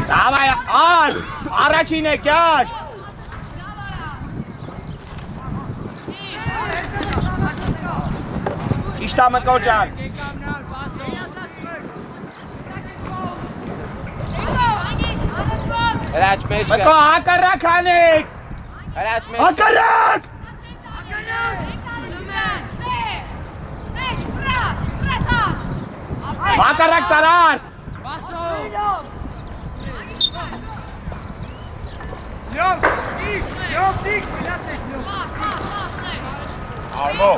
Давай, առաջին է կյար։ Ճիշտ է Մկո ջան։ Հրաչ մեջ կա։ Մկո հակառակ անեք։ Հրաչ մեջ։ Հակառակ։ Հակառակ տարած։ Արմո։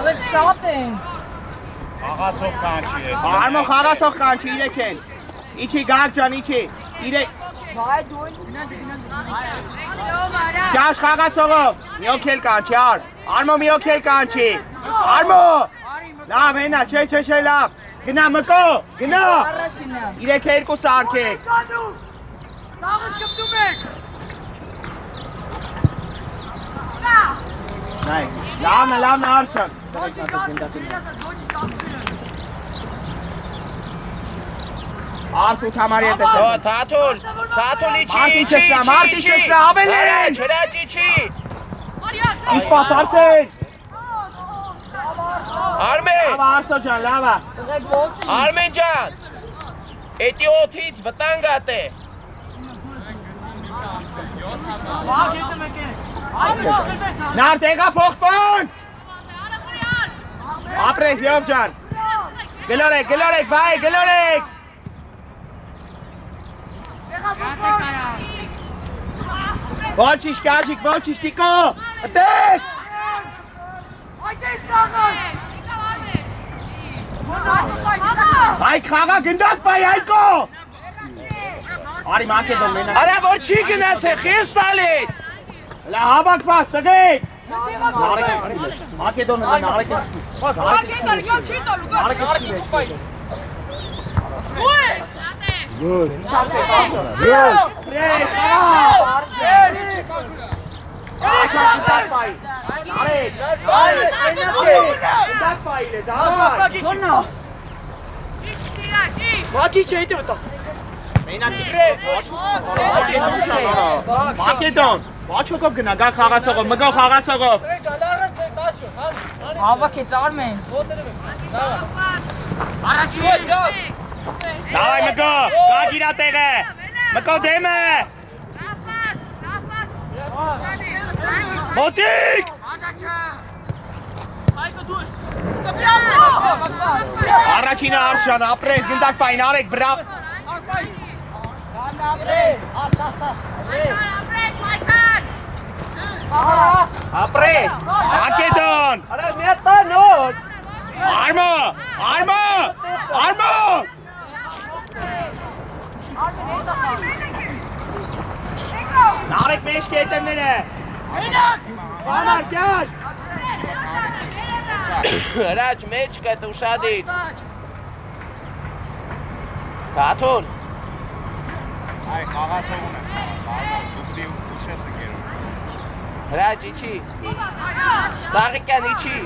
Խաղացող կանչի է։ Արմո խաղացող կանչի իրեք են։ Իչի գակ ջան, իչի։ Իրեք։ Կաշ խաղացողով։ Մի օքել կանչի, ար։ Արմո մի օքել կանչի։ Արմո։ Լավ, հենա, չէ, լավ։ Գնա Մկո, գնա։ Իրեք երկու սարքեք։ Սաղը կպտում եք։ Նայ, լավն արշան։ Արս ու թամարի հետ Հո, Թաթուլ իչի։ Մարդի չեսնա, ավելին։ Հրաչ իչի։ Իշպաս արսեն։ Արմեն։ Լավա Արսո ջան, լավա։ Արմեն ջան։ Էտի օթից վտանգատ է։ Նար տեղա փոխվան։ Ապրես Եվ ջան։ Գլորեք, բայ, գլորեք։ Ոչիշ կաջիկ, ոչիշ տիկո։ Ատեք։ Այդեն սաղը։ Այ խաղա գնդակ բայ այկո։ Արի մակեդոն մենակ։ Արա որ չի գնացեք, ես տալիս։ Լա հավաքված տղեկ։ Մակեդոնը նարեկ։ Ակետար, յա չի տալու գա։ Գոլ։ Պրես, Մակեդոն, Բաչոկով գնա, գա խաղացողով, մգո խաղացողով։ Հավաքեց Արմեն։ Դավայ մգո, գա գիրա տեղը, մգո դեմը։ Մոտիկ։ Առաջինը արշան, ապրես, գնդակ պայն, արեք, բրավ։ Ապրես, Մակեդոն։ Արմո։ Նարեք մեջ կետերները։ Բանար կյար։ Հրաչ մեջ կա ուշադիր։ Թաթուլ։ Այ խաղացողում է։ Դուպլի ուշես է գերում։ Հրաչ իչի։ Ծաղիկյան իչի։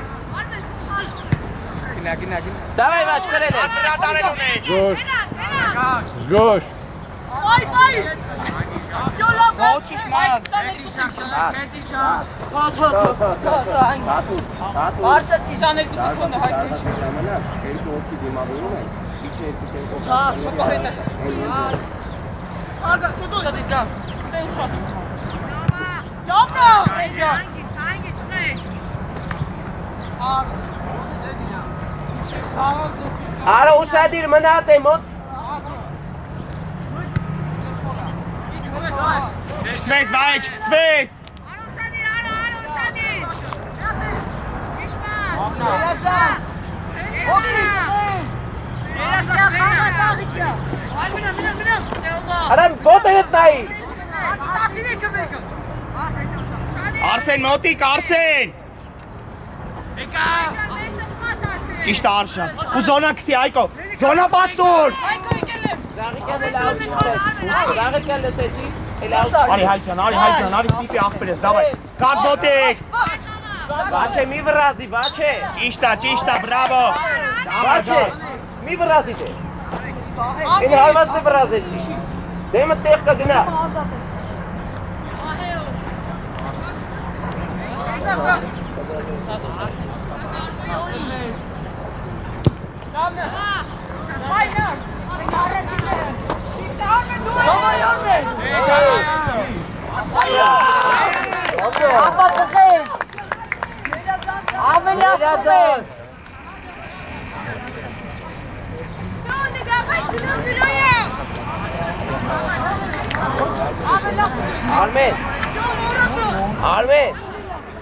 Գնա։ Դավայ վաչ կրել ես։ Ասրատարել ունես։ Զգոշ։ Այ։ Ոչինչ մարդ։ Արծած 22 սեկունդ հայտնի։ Երկու օքի դիմավորում են։ Շոկո հետը։ Ագա, խոտո։ Շատ դիգա։ Դե շատ։ Յամնա։ Արա ուշադիր մնատ է մոտ։ Չկցվեց, վայ, չկցվեց։ Արա ոտը հետ նայի։ Արսեն մոտիկ, Արսեն։ Ճիշտ արշան։ Ու զոնա կթի, այկո։ Զոնա պաստուր։ Ծաղիկյանը լավ չես։ Ծաղիկյան լսեցի։ Արի հայջան, արի տիպի աղբերես, դավայ։ Կատ մոտիկ։ Բաչե մի վրազի, բաչե։ Ճիշտ է, բրավո։ Բաչե։ մի վրազի դե։ Ինը հարվածն է վրազեցի։ Դեմը տեղ կա գնա։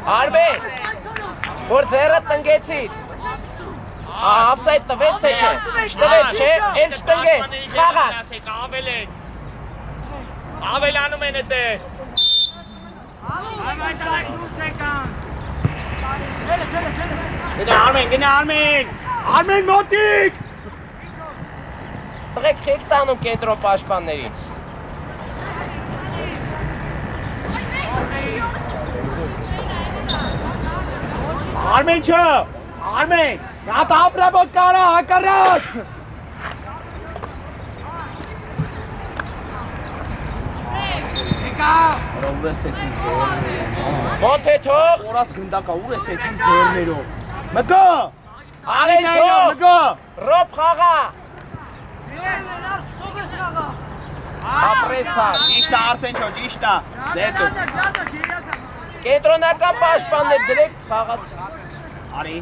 Արմեն, որ ձեռը տնգեցիր, ավսայդ տվեց թե չէ, չտվեց չէ, էլ չտնգես, խաղաս։ Ավելանում են էտե։ Գնա Արմեն մոտիկ։ Տղեք խեք տանում կենտրոն պաշտպաններին։ Արմեն չէ, Արմեն, նա ապրաբոտ կարա, հակարակ։ Մոտ է թող։ Որած գնդակա, ուր ես էթին ձերներով։ Մգա, Արեն թող։ մգա։ Ռոբ խաղա։ Ապրես թար։ Ճիշտ է Արսեն չո, ճիշտ է։ Դետու։ Կենտրոնական պաշտպաններ դրեք խաղաց։ Արի։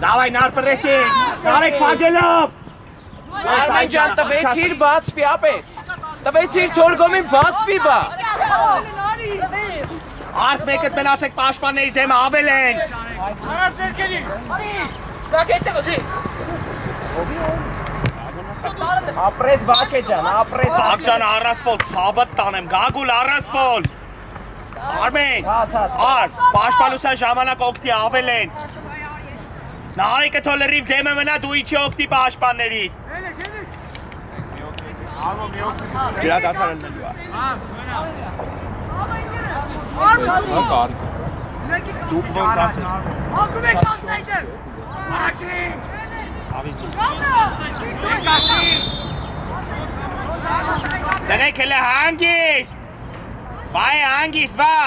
Դավայ նարպրեցին, նարեք պագելով։ Արմեն ջան տվեցիր բացվի ապեր։ Տվեցիր թորգոմին բացվի բա։ Արս մեկըտ մնացեք պաշտպանների դեմը ավել են։ Արա ձերքերի։ Դա կետը ոզի։ Ապրես բաչե ջան, ապրես Ակջան առասվոլ, ցավըտ տանեմ, գագուլ առասվոլ։ Արմեն, ար, պաշտպանության ժամանակ օգտի ավել են։ Նարեկը թո լրիվ դեմը մնա դու իչի օգտի պաշտպանների։ Ջրա դատարան նելու է։ Դուք ոնց ասել։ Ակում եք ասայդեմ։ Դեղեք հելը հանգիստ։ Վայ հանգիստ, վա։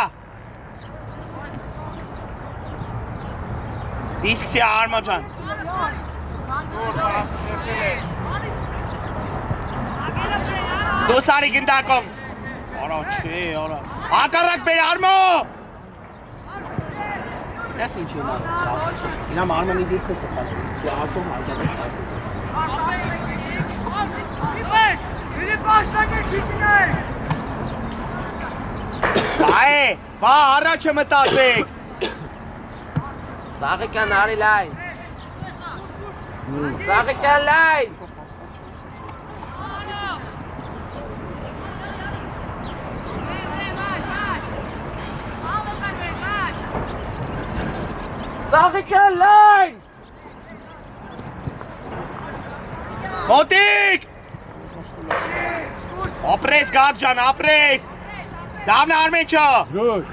Իսկ սի արմա ջան։ Դու սարի գնդակով։ Արա չէ, արա։ Հակառակ բեր արմո։ Դες ինչ իմա։ Ինամ արմանի դիրքս է խասում։ Չի ասում հարկադակ խասում։ Իրի պաշտպաններ քիչներ։ Այ, բա առաջը մտածեք։ Ծաղիկյան արի լայն։ Ծաղիկյան լայն։ Ծաղիկյան լայն։ Մոտիկ։ Ապրես գակ ջան, ապրես։ Դավնա արմեն չո։ Զգուշ։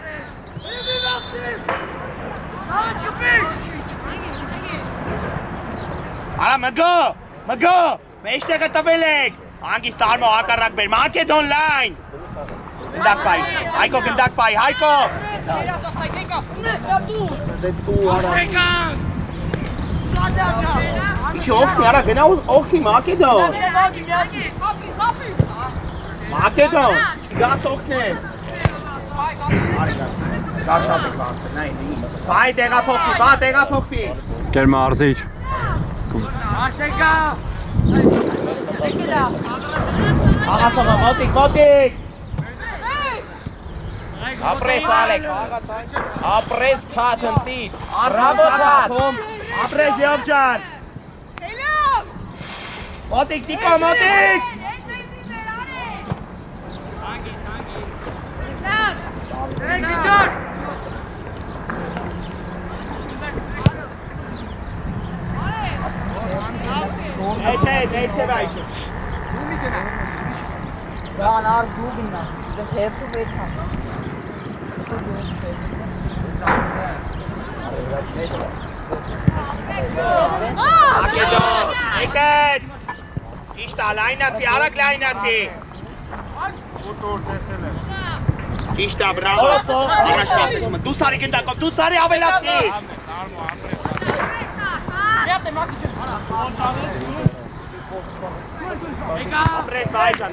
Արա մգո, մեջտեղը տվել եք։ Անգիստ արմո հակառակ բեր, Մակեդոն լայն։ Գնդակ պայ, Հայկո գնդակ պայ, Հայկո։ Իչի օգնի, արա գնա օգնի Մակեդոն։ Մակեդոն, գաս օգնել։ Գար շատ եք վարձել, նայն, բայ տեղափոխվի։ Կերմա արզիչ։ Աղացողը, մոտիկ։ Ապրես Ալեք։ Ապրես թաթ ընտիր։ Ռաբո թաթ։ Ապրես Լյով ջան։ Մոտիկ, տիկո, մոտիկ։ Neite weiter. Ja, naar zoeken dan. Dat heeft te weten. Ակեդոն, եկեք։ Ճիշտ է, լայնացի, արագ լայնացի։ Ճիշտ է, բրավո։ Առաջ կասեցում եմ, դու սարի գնդակով, դու սարի ավելացի։ Ապրես վայջան,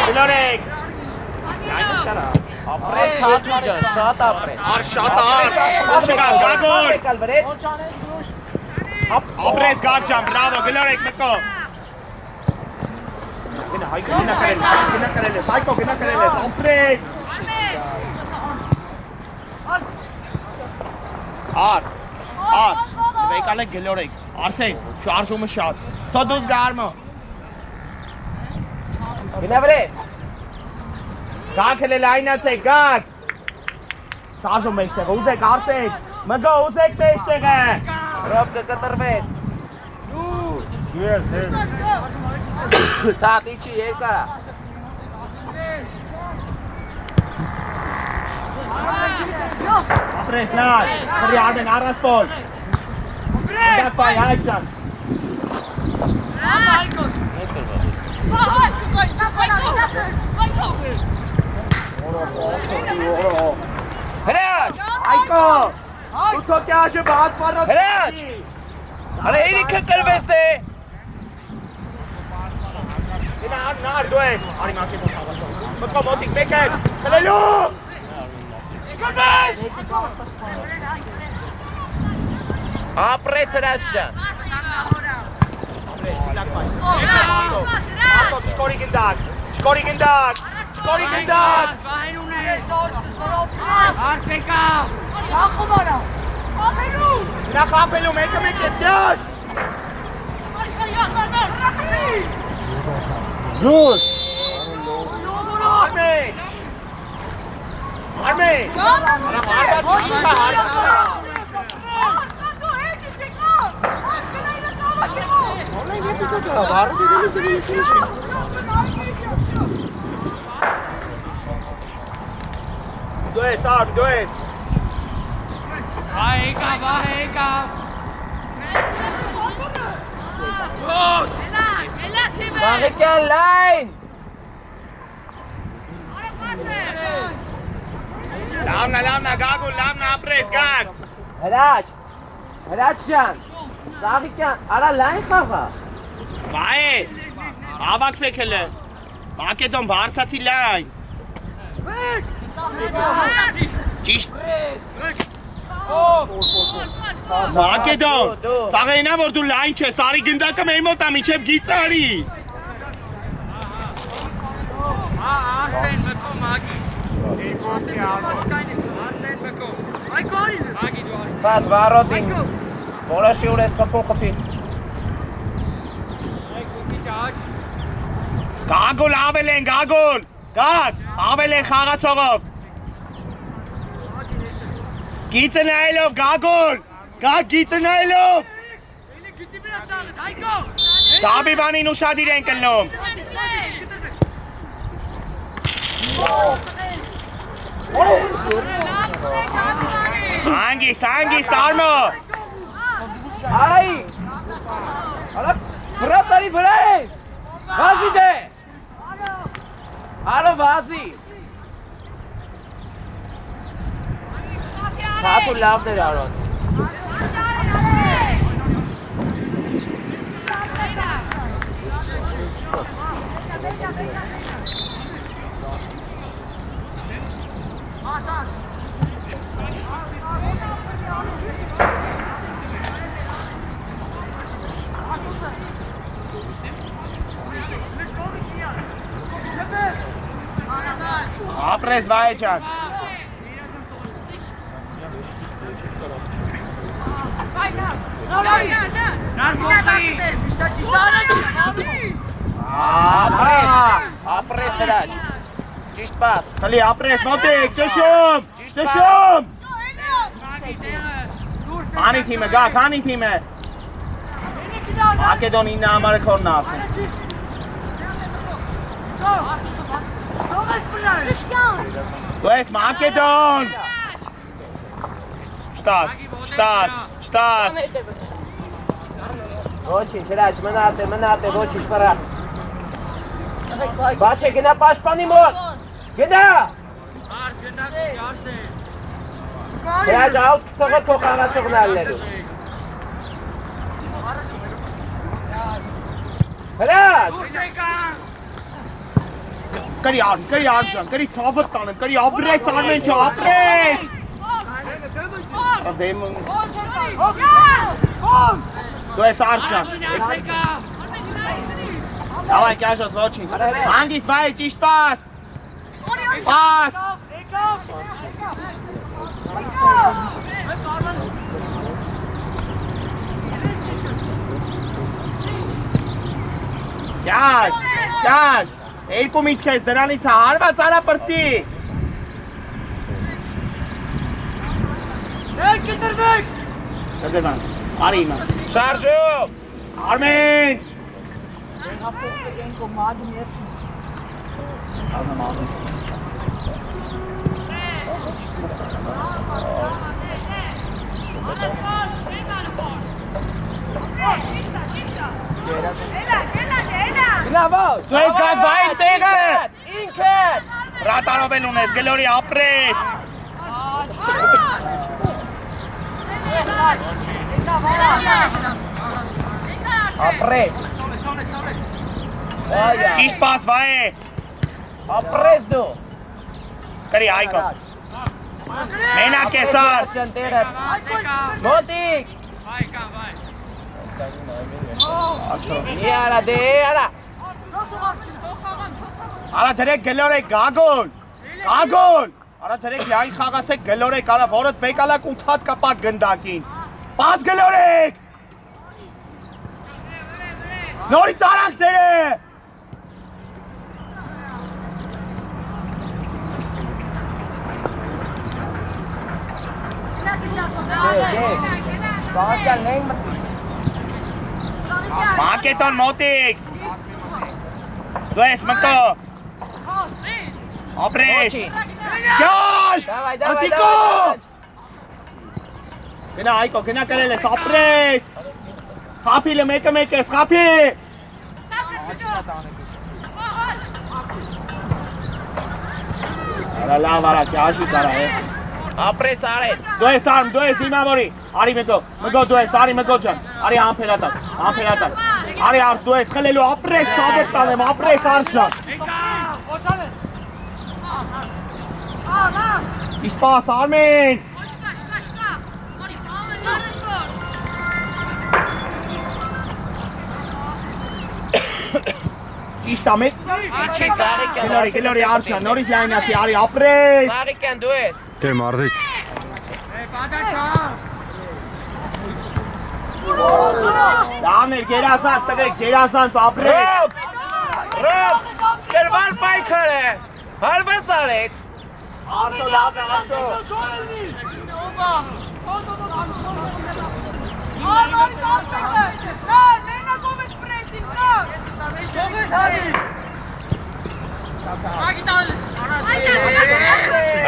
գլորեք։ Լայնացարա։ Ապրես հատվի ջան, շատ ապրես։ Ար շատ ար, շգաս, գագոր։ Ապրես գագ ջան, բրավո, գլորեք մկո։ Գնա, հայկո գնա կարել ես, ապրես։ Ար, վեկալ եք գլորեք, Արսեն, շարժումը շատ, թո դուզ գարմո։ Գնա վրե։ Գակ հել լայնացեք, գակ։ Շարժում մեջտեղը, ուզեք Արսեն, մգո ուզեք մեջտեղը։ Ռոբ կկտրվես։ Ես, հեր։ Թատի չի երկարա։ Ապրես նար, հրի արմեն առած ֆոլ։ Դակ պայ, հայք ճան։ Հրաչ։ Հայկո, ու թո կյաժը բաց վարոտ։ Հրաչ։ Հալե իրիքը կրվես դե։ Գնա նար դու ես, արի մաշին մոտ հավաշող։ Մկո մոտիկ մեկ է, խլելու։ Ապրես հրաչ ջան։ Մասով, չկորի գնդակ։ Արսեկա, խախում արա, խապելու։ Նա խապելու, մեկը մեկ ես կյաշ։ Ջուր։ Արմեն։ Դու ես, արմ, դու ես։ Վահեկա։ Վաղեկյան լայն։ Լավնա, գագուն, լավնա, ապրես, գագ։ Հրաչ ջան։ Զաղիկյան, արա լայն խաղա։ Վայ, ավակվեք հլը։ Մակեդոն բարձացի լայն։ Ճիշտ։ Մակեդոն, սաղենա որ դու լայն չես, արի գնդակը մեր մոտ ամիչև գիծ արի։ Արսեն մկո մագի։ Արսեն մկո։ Այկո արին։ Մագի դու արին։ Բադ վարոտին։ Որոշի ուր ես խփում խփի։ Գագոլ ավել են, գագոլ, գագ, ավել են խաղացողով։ Գիծը նայելով, գագոլ, գագ գիծը նայելով։ Դաբիվանին ուշադիր են կլնում։ Հանգիստ, արմո։ Արայի։ Արա վրատարի վրա ես։ Վազի դե։ Ալո վազի։ Հատու լավ դեր արոց։ Ապրես վայ ջան։ Ապրես հրաչ։ Ճիշտ պաս։ Հլի ապրես, մոտիկ, ճշում։ Հանի թիմը, գակ, հանի թիմը։ Մակեդոն 9 համարը քորն արդեն։ Դու ես Մակեդոն։ Շտաց։ Ոչինչ, հրաչ, մնատ է, ոչինչ վրա։ Բաչ է, գնա պաշպանի մոտ։ Գնա։ Արս գնա Արսեն։ Հրաչ, աուտ կծողը քո խաղացողն ալնելու։ Հրաչ։ Կրի Արմջան, կրի ցավը տանեմ, կրի ապրես Արմեն ջան, ապրես։ Դեմն։ Դու ես Արմջան։ Давай, կաշած ոչինչ։ Հանգիստ վայ, ճիշտ պաս։ Պաս։ Կաշ։ Երկու միտք ես դրանից է հարված արապրծի։ Կտրվեք։ Կտրվան, արի իմա։ Շարժում։ Արմեն։ Գնավոտ։ Դու ես գադ վայր տեղը։ Ինքդ։ Ռատանովել ունես, գլորի ապրես։ Ապրես։ Ճիշտ պաս վայ է։ Ապրես դու։ Կրի Հայկո։ Մենակ ես արս։ Մոտիկ։ Վայ կան, վայ։ Մի արա դե արա։ Արա դրեք գլորեք գագոլ։ Արա դրեք լայն խաղացեք գլորեք, արա որդ վեկալակ ու թատ կապակ գնդակին։ Պաս գլորեք։ Նորից արանք դերը։ Սաղակյալ նենք մտվի։ Մակետոն մոտիկ։ Դու ես մկո։ Ապրես։ Կյաշ։ Ատիկո։ Գնա Հայկո, գնա կրել ես, ապրես։ Խապիլը մեկը ես, խապի։ Արա լավ արա, կյաշի կարա է։ Ապրես արետ։ Դու ես արմ, դու ես դիմավորի։ Արի մգո դու ես, արի մգո ջան։ Արի համբերատար։ Արի արս դու ես խլելու ապրես ցավոտ տանեմ, ապրես արս ջան։ Իսպաս Արմեն։ Ճիշտ ամեն։ Ինչի ծաղիկյան։ Գլորի արշան, նորից լայնացի, արի ապրես։ Ծաղիկյան դու ես։ Դե մարզիչ։ Լավներ, գերազանց տվեք, գերազանց ապրես։ Ռոբ, կրվար պայքար է, հարված արեց։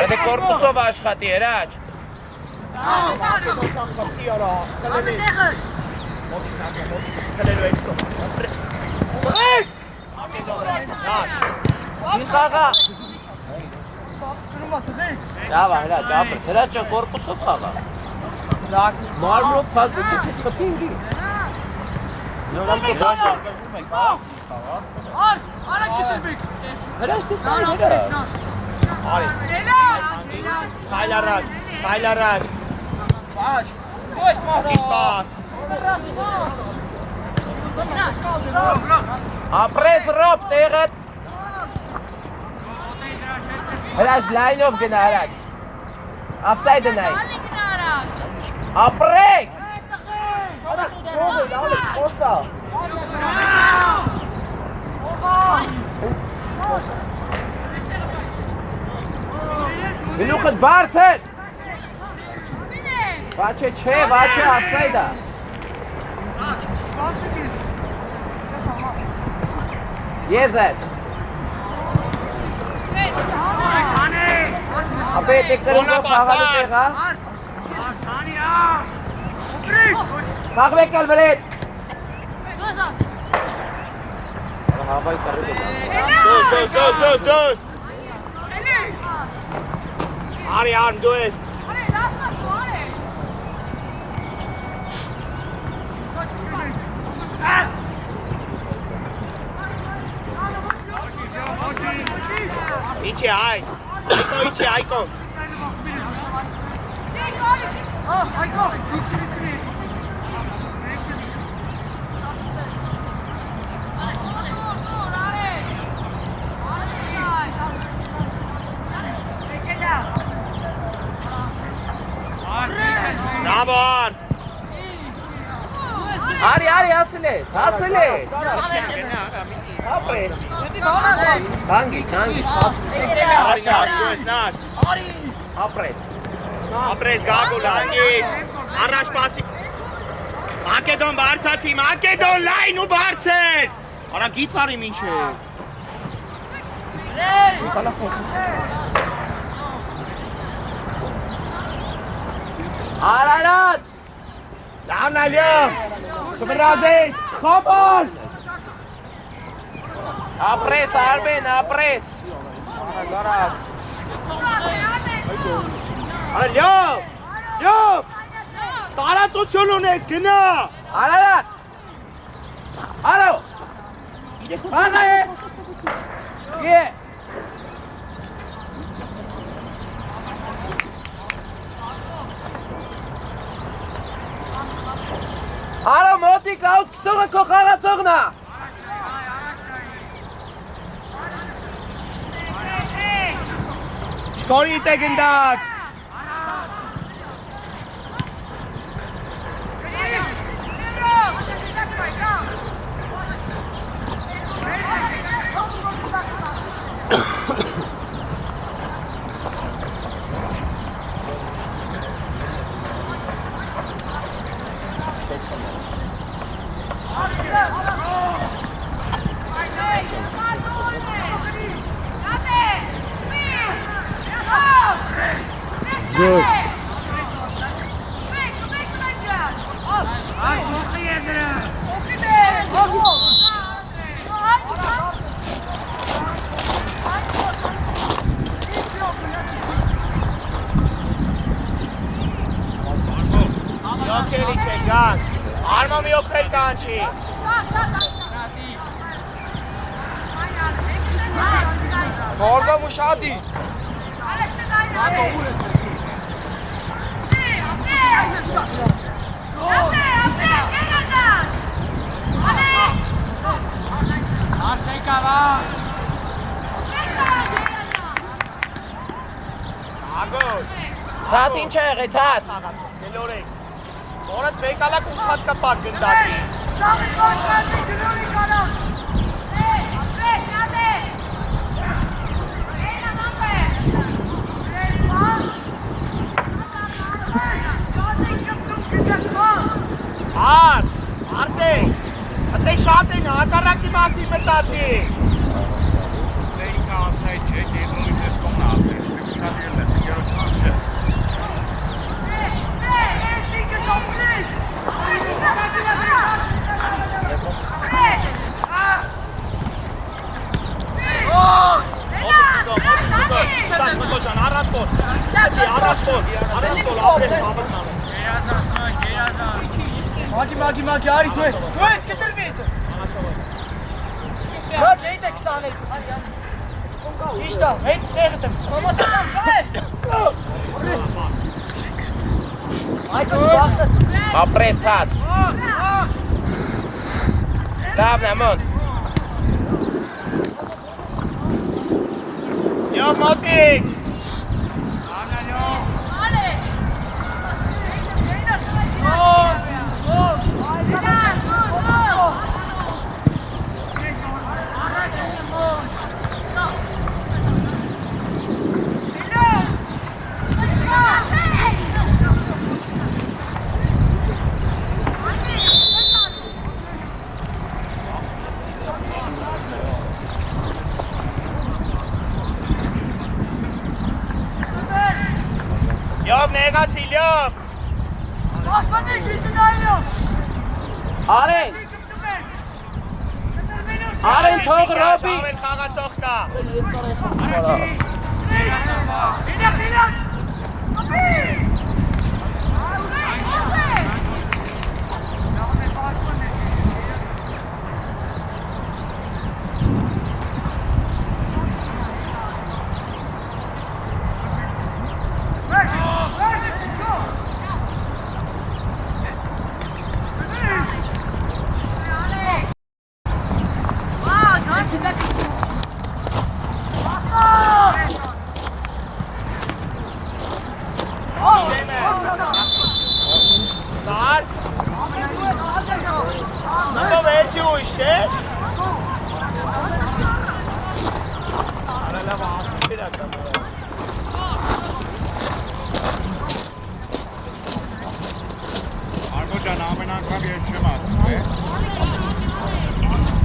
Արդ է կորպուսով աշխատի, հրաչ։ Ինչ խաղա։ Լավ, հրաչ, ապրես, հրաչը կորպուսով խաղա։ Մարմրով փակուչի պես խպինգի։ Արս, արա կտրվեք։ Հրաչ դի կան հրաչ։ Հայլ առաջ։ Իսպաս։ Ապրես Ռոբ տեղդ։ Հրաչ լայնով գնա հրաչ։ Աֆսայդը նայ։ Ապրեք։ Գլուխդ բարձր։ Վաչե չէ, վաչե աֆսայդա։ Եզեր։ Ապե դե կրնով խաղալու տեղա։ Քաղվեք էլ վրետ։ Հավայ կարելի է։ Դոս։ Արի արմ դու ես։ Իչի այ։ Իչի այկո։ Bravo Ars! Արի, հասնես։ Ապրես։ Հանգիս։ Ապրես։ Ապրես գագուլ հանգիս, առաջ պասի, Մակեդոն բարձացի, Մակեդոն լայն ու բարձր, արա գից արի մինչ է։ Արարատ։ Լավն ալյում, կմրազես, խոբոլ։ Ապրես, Արմեն, ապրես։ Արա լյով, տարածություն ունես, գնա։ Արարատ։ Արո։ Աղա է։ Է։ Արո մոտիկ աուտ կծողը քո խաղացողնա։ Չկորի տե գնդակ։ Good. Յոքելի չէ գան, արմա մի յոքել կանչի։ Կորգա մուշադի։ Թաթ ինչ է եղել, թաթ։ Գելորեք, որդ վեկալակ ու թատ կապար գնդակի։ Արսեն, ատե շատ են հակառակի մասին մտացի։ Լեյկա ամսայ չէ, դեբրոյի պես կոմնա ապրել, դեպքադիրն է, սիգերոտ կանչ է։ Մագի, արի դու ես կտրվի հետը։ Մագ, հետ է 22։ Իշտա, հետ տեղդ եմ։ Այդո չվախտս։ Ապրես թաթ։ Լավն է մոտ։ Յով մոտիկ։ Յով նեղացի, լյով։ Արեն թող Ռոբի Շավել խաղացող կա։ Dar. Number where to is it? Armocan amenakar geçemez.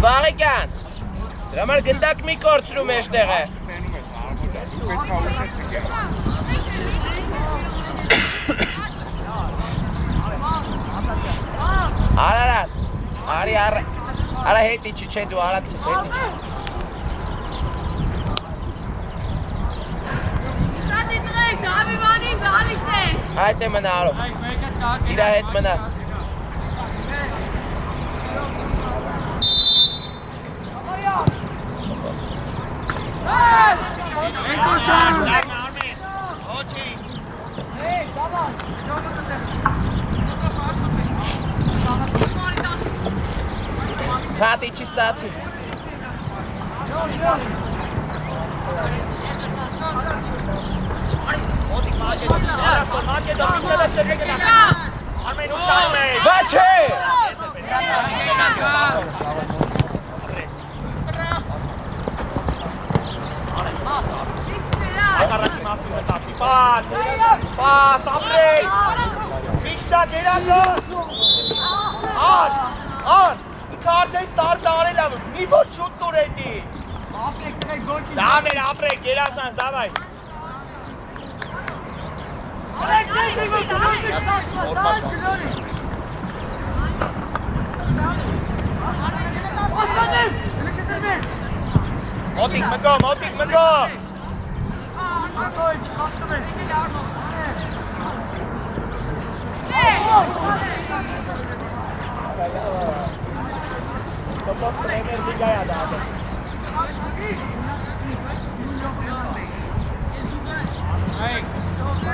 Վաղեկյան դրա համար գնդակ մի կորցրում էստեղը Տենում ես Armocan, դու պետք է ուշես Արարած արի արա հետի չի դու արած չես հետի Այդ է մնալով իրա հետ մնա Քատի չի ստացի Բա չէ Պաս, ապրեյ, միշտա գերագոս, ան, իքարդես տարել եմ, մի ոչ շուտ տուր էտի, դամեր ապրեյ, գերազան, զավայ, մոտիկ մգո,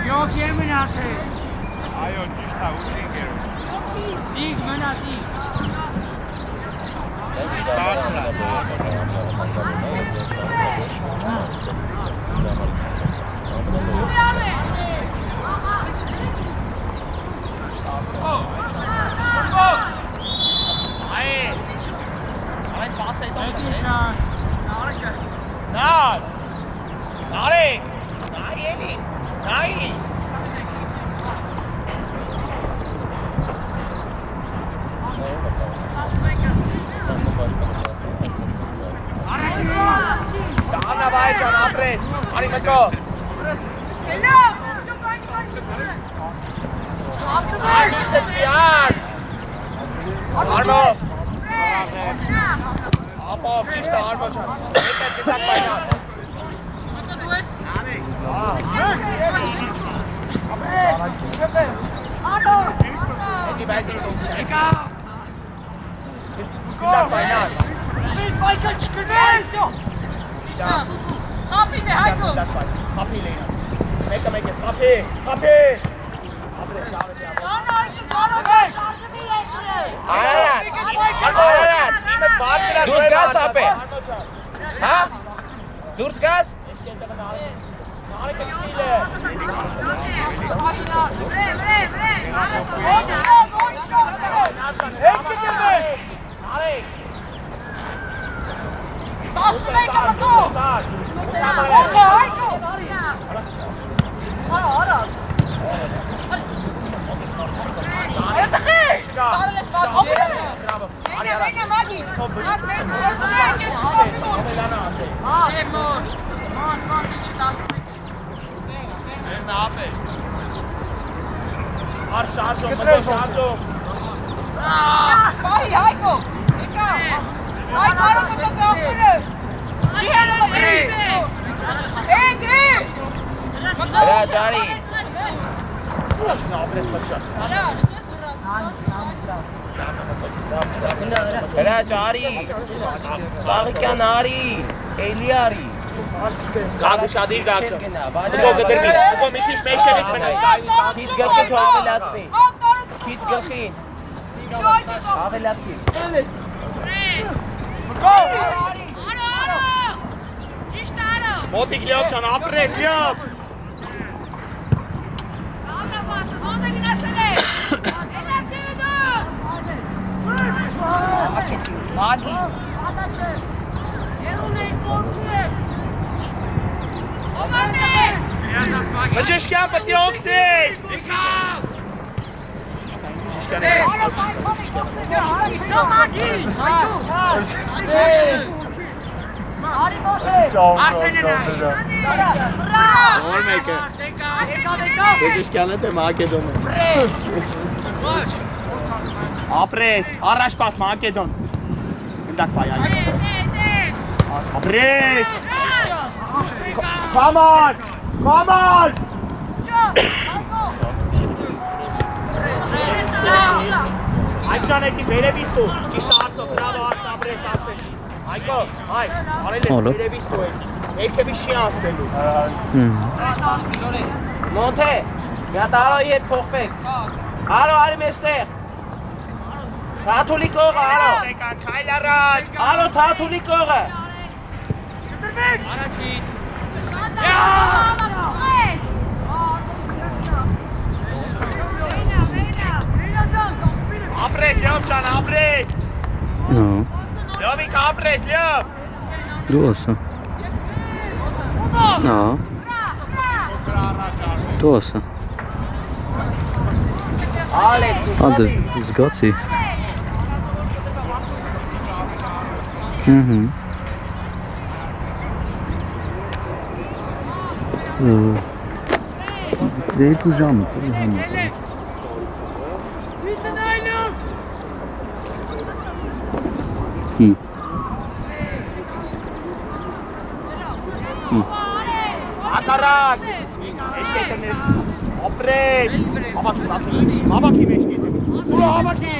Yok yemin atı. Այո, ճիշտ է, ուշին գերում։ Դիգ մնա դիգ։ Դուրս գաս Շարժում, շարժում։ Πάει, Հայկո։ Եկա։ Հայկո, արո կտակավորը։ Չի հանում դրի։ Դե։ Հրա ջարի։ Հրա ջարի։ Բաղիկյան արի։ Էլի արի։ Գագ շադիր գագ։ Գո գդրվի։ Գո մի քիչ մեջերից մնա։ Քիչ գլխի թողնելացնի։ Քիչ գլխին։ Ավելացի։ Մոտիկ լյոբ ջան, ապրես լյոբ։ Մագի։ Բժշկյան պետք է օգնես։ Որ մեկը։ Բժշկյանը թե Մակեդոնը։ Ապրես, առաջ պաս Մակեդոն։ Ընդակ բայ այ։ Ապրես։ Come on! Come on! Այդ ճանեկի վերևից դու, ճիշտ արծով, բրավո արծ, ապրես արծել։ Այկո, այ, արել ես վերևից դու եք, երկևի շի անստելու։ Նոթե, միատ արոյի հետ փոխվեք։ Արո, արի մեստեղ։ Թաթուլի կողը, արո։ Քայլ առաջ։ Արո, թաթուլի կողը։ Առաջին։ Ապրես, լյոբ ճան, ապրես։ No, Լյովիկ, ապրես, լյոբ։ դու ասա։ No, դու ասա։ Ալեքս, Անդ զգացի։ Դե երկու ժամից էլի համատեղ։ Ակարակ։ Էշկետերներ։ Ապրես։ Հավաքի մեջ գիտեմ։ Դու հավաքի։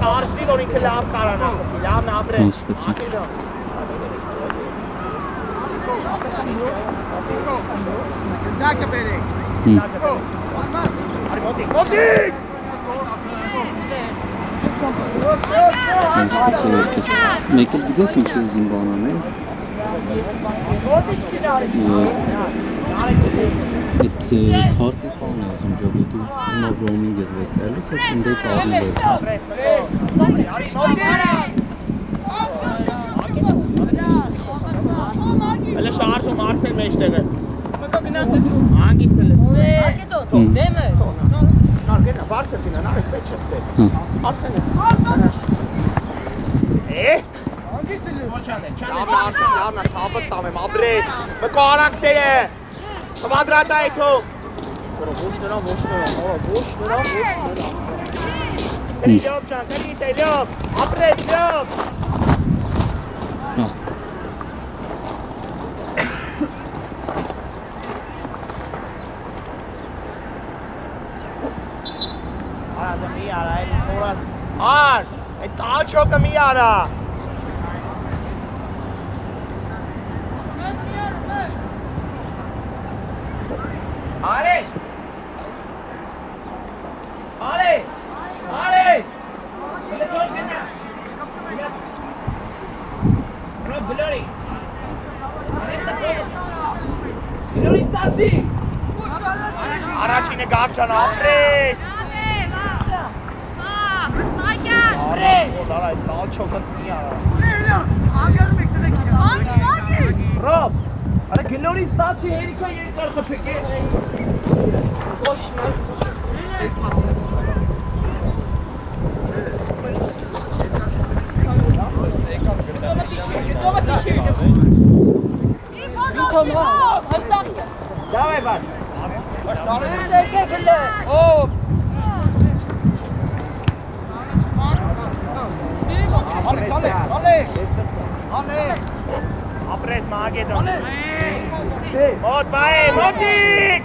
Կարսի, որ ինքը լավ կարանա, լավն ապրես։ Հասկացա։ Դակը բերեք։ Արի մոտիկ, մոտիկ։ Հասկացա, հասկացա։ Մեկ էլ գիտես ինչ ուզում բան անել։ Այդ քարտի բանը ուզում ջոկի դու հիմա ռոմինգ ես վեկալու, թե ընդից արին ես։ Արի մոտիկ։ Հələ շարժում արսել մեջտեղը։ Մկա գնան դդրում։ Հանգիստ էլ ես։ Մակեդոն, դեմը։ Շարգենա, բարձր գնա, նարեք մեջ չստե։ Արսեն է։ Հանգիստ էլ ես։ Ոչան է, չան է։ Լավն արսեն, լավն է, ծապըտ տամեմ, ապրես։ Մկա արանքներ է։ Կվադրատա է թող։ Ոչ նրա։ Կրի լյոբ ճան, կրի տե լյոբ, ապրես լյոբ։ Ար, այդ տալ չոկը մի արա։ Արես։ Հələ թող գնա։ Ռոբ բլորի։ Բլորի ստացի։ Առաջինը գաղ ճան ապրես։ Դարայ, տալ չոքըտ մի արա։ Ռոբ, արը գլորի ստացի հերիքա երկար խպեք է։ Давай, Баш. Ապրես Մագեդոն։ Մոտ վայ, մոտիկ։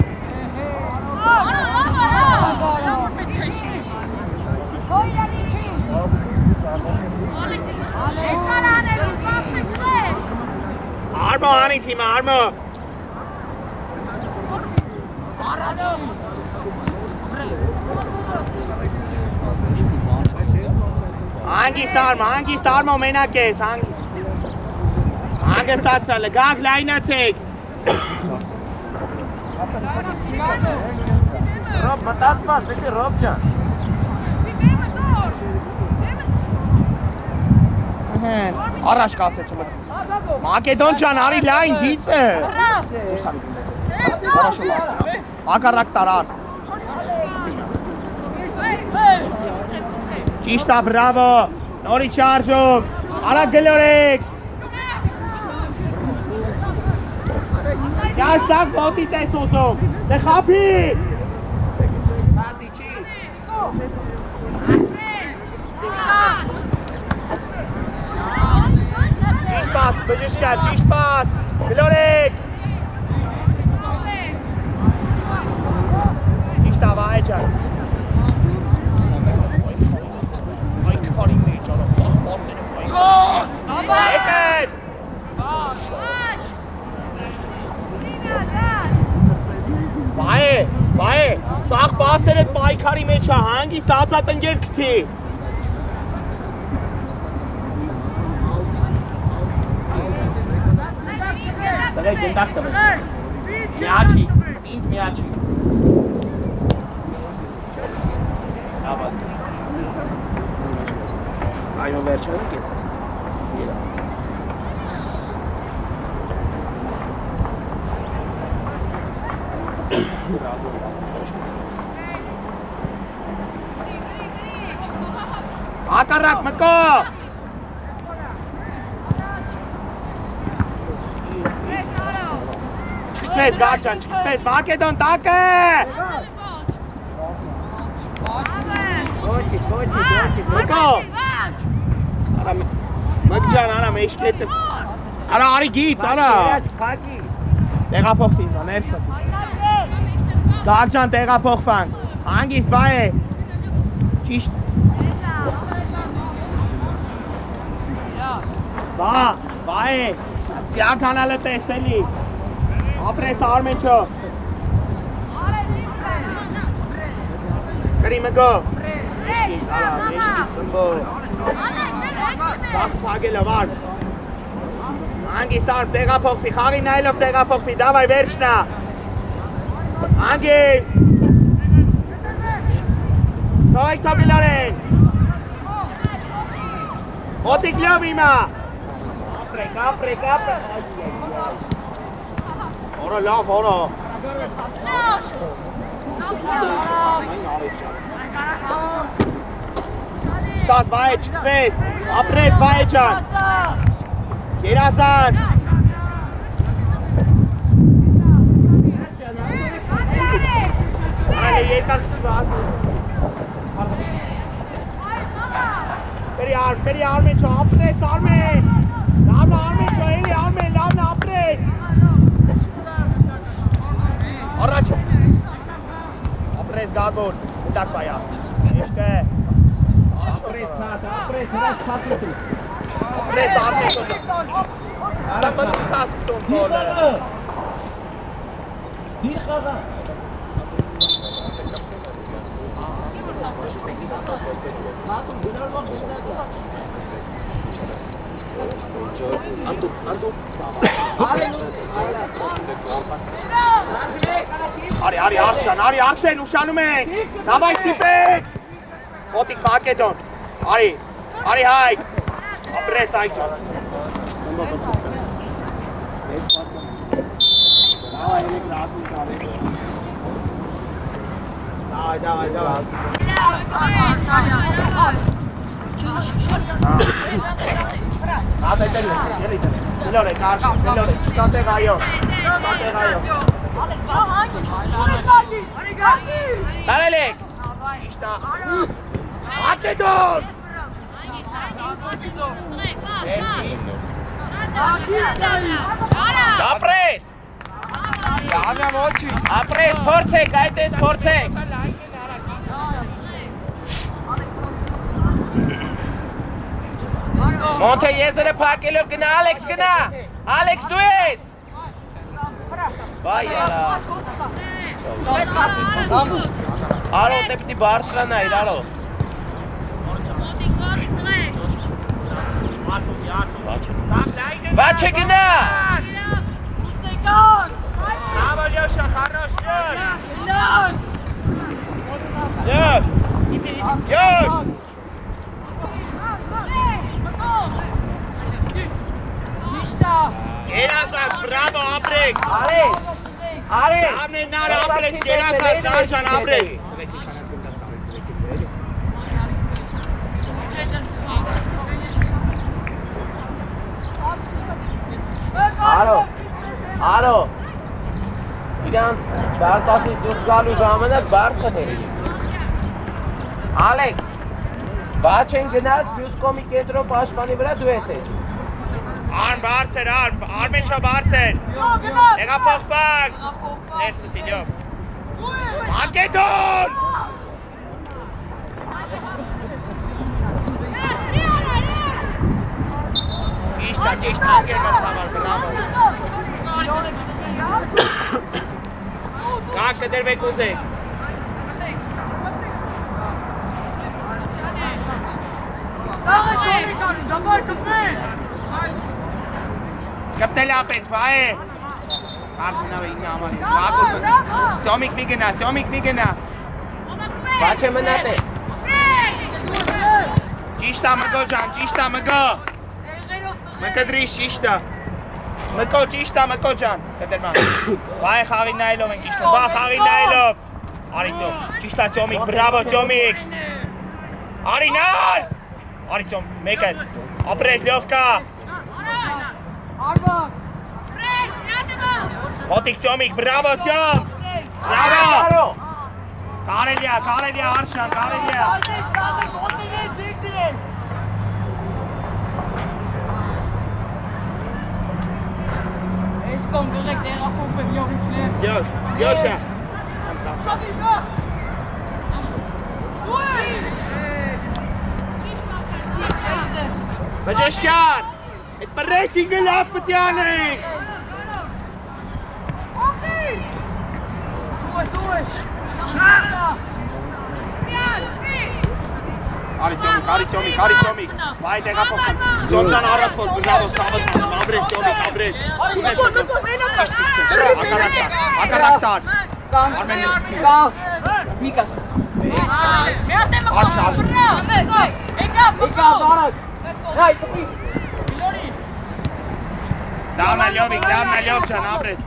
Արմո անի թիմը, Արմո։ Հանգիստ Արմո մենակ ես, հանգստացա, լգանք լայնացեք։ Ռոբ, մտածված, էլի Ռոբ ջան։ Առաջ կասեցում եմ։ Մակեդոն ջան, արի լայն դիցը։ Ակարակ տարար։ Ճիշտա, բրավո։ Նորի չարջում։ Արագ գլորեք։ Ճար սակ ոտի տես ոզում։ Դե խապի։ Հատի չի։ Ճիշտ պաս, բժիշկա, ճիշտ պաս, գլորեք։ Ճիշտ ավայ ջան։ Այ քարի մեջ արա, սախ պասերը։ Եկետ։ Բայ, սախ պասերը պայքարի մեջ է, հանգիստ ազատ ընգեր կթի։ Տղեկ գնդակ տվեք, միաչի, ինձ միաչի։ Այո վերջանում կետես, իրա։ Ակարակ մկո։ Չկսվեց գարջան, չկսվեց, Մակեդոն տակ է։ Մկո։ Մկ ջան, արա մեշկետը։ Արա արի գից, արա։ Տեղափոխվի, ներս մտի։ Գարջան տեղափոխվանք, հանգիստ վայ է։ Ճիշտ։ Վայ է, ծիականալը տեսելի։ Ապրես Արմենչո։ Կրի մգո։ Սախ պագելը վար։ Հանգիստ արմ տեղափոխվի, խաղի նայլով տեղափոխվի, դավայ վերջնա։ Հանգիստ։ Թոյք թոգիլարեն։ Մոտիկ լավ իմա։ Ապրեք։ Օրա լավ, օրա։ Ստաց վայ է, չկվեց, ապրեց վայ է ճան։ Կերազան։ Արել է երկար խցիվը ասում։ Պերի Արմեն չո, ապրեց Արմեն։ Լավնա Արմեն չո, էլի Արմեն, լավնա ապրեց։ Առաջ ապրես գագոն, ուտակ բայա, եշկը, ապրես նատ, ապրես հրաշ պապիտի, ապրես Արմեն, արա մտուցա սկսում բոլը։ Դիր խաղա։ Արի Արշան, արի Արսեն, ուշանում ենք, դավայ ստիպեք, մոտիկ Մակեդոն, արի հայք, ապրես հայք ճան։ Դավայ։ Լորե, կարշ, լորե, չտատեղ այո, չտատեղ այո։ Տարելեք։ Իշտա։ Ակետոն։ Ապրես։ Ապրես, փորձեք, այդպես փորձեք։ Մոնթե եզրը փակելով գնա, Ալեքս գնա։ Ալեքս դու ես։ Բայ արա։ Արո, դե պիտի բարձրանայր, արո։ Բաչը գնա։ Բրավո, Լյոշա, խառոշ, Լյոշ։ Լյոշ։ Գերազած, բրավո, ապրեք։ Արես, արես։ Ամեն նար ապրեք, գերազած, նարժան ապրեք։ Արո, իրանց դարտասից դուրս գալու ժամանակ բարձր էր։ Ալեքս, բաչ են գնաց, մյուս կոմի կենտրոն պաշտպանի վրա դու ես էր։ Արմ բարձր, արմեն չա բարձր։ Եղա փոխպակ։ Ներս մտի լյով։ Մակետոն։ Ճիշտ անգերն ասավար, բրավո։ Կակ կտրվեք ուզեք։ Կպտել ապետ, վայ է։ Կակ գնավ է ինգա ամարի, վագուլ մնա։ Ծոմիկ մի գնա։ Բաչ է մնատ է։ Ճիշտա մգո ճան, ճիշտա մգո։ Մկդրի շիշտա։ Մկո ճիշտա մկո ճան, կտրման։ Վայ խաղին նայլով ենք իշտը, վայ խաղին նայլով։ Արի ծոմ, ճիշտա ծոմիկ, բրավո ծոմիկ։ Արի նար։ Արի ծոմ, մեկը, ապրես լյով կա։ Մոտիկ ծոմիկ, բրավո ծոմ։ Բրավո։ Կարելյա, արշան, կարելյա։ Kom direct eraf op met Joris Flip. Josja. Bajashkan. Het berechting gelap met Janik. Ari Tomik. Vai te kapok. Jonjan aras for bravo, sabres Tomik. Akaraktar. Mikas. Down na Ljovčan, abres.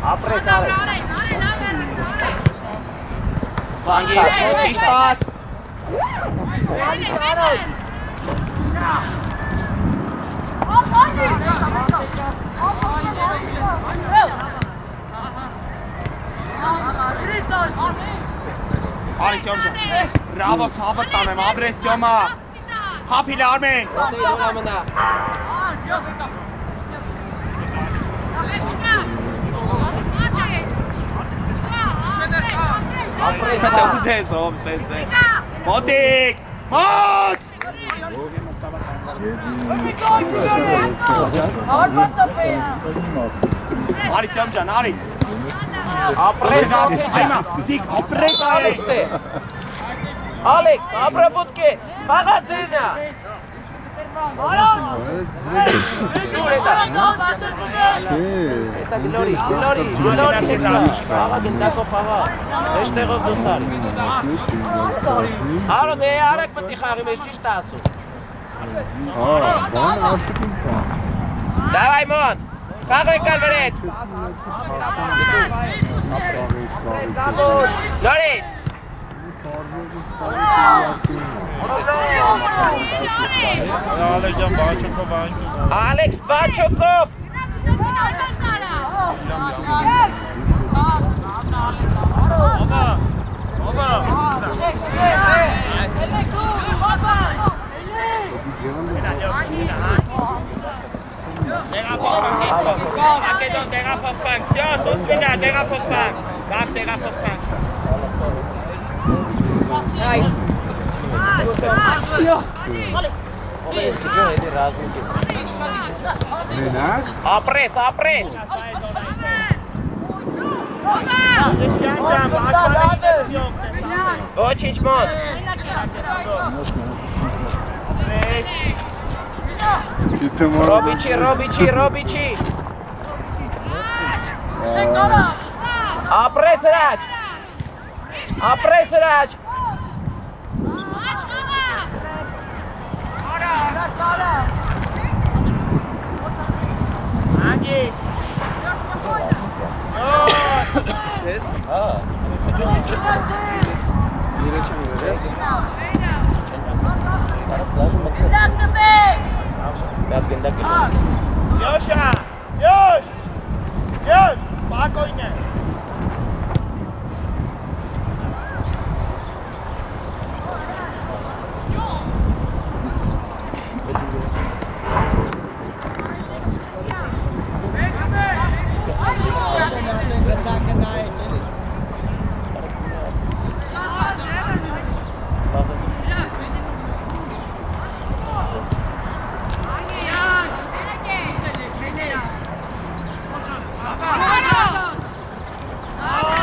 Abres. Vangi, čist pas. Ali Tjomca. Bravo, sabit tanem, abres Tjoma. Kapil Armen. Motik! Mot! Ari Tjomcan, Ari! Apres, ayma, zik, apres Alex de! Alex, abrabutke, fagatsina! Esa Glory Tesla. Paga gindako paga. Eshtegov dosar. Aro de arak matikhari meshish tasu. Давай, Мот. Paga kalveret. Lorit. Ալեքսան Բաչոկով այն։ Ալեքս Բաչոկով։ Makedon տեղափոխվենք, всё, սոսվինա, տեղափոխվենք, կապ տեղափոխվենք։ Ապրես, ապրես։ Ոչինչ մոտ։ Ռոբիչի։ Ապրես հրաչ։ Անգի։ Յոշա, յոշ, спокойно։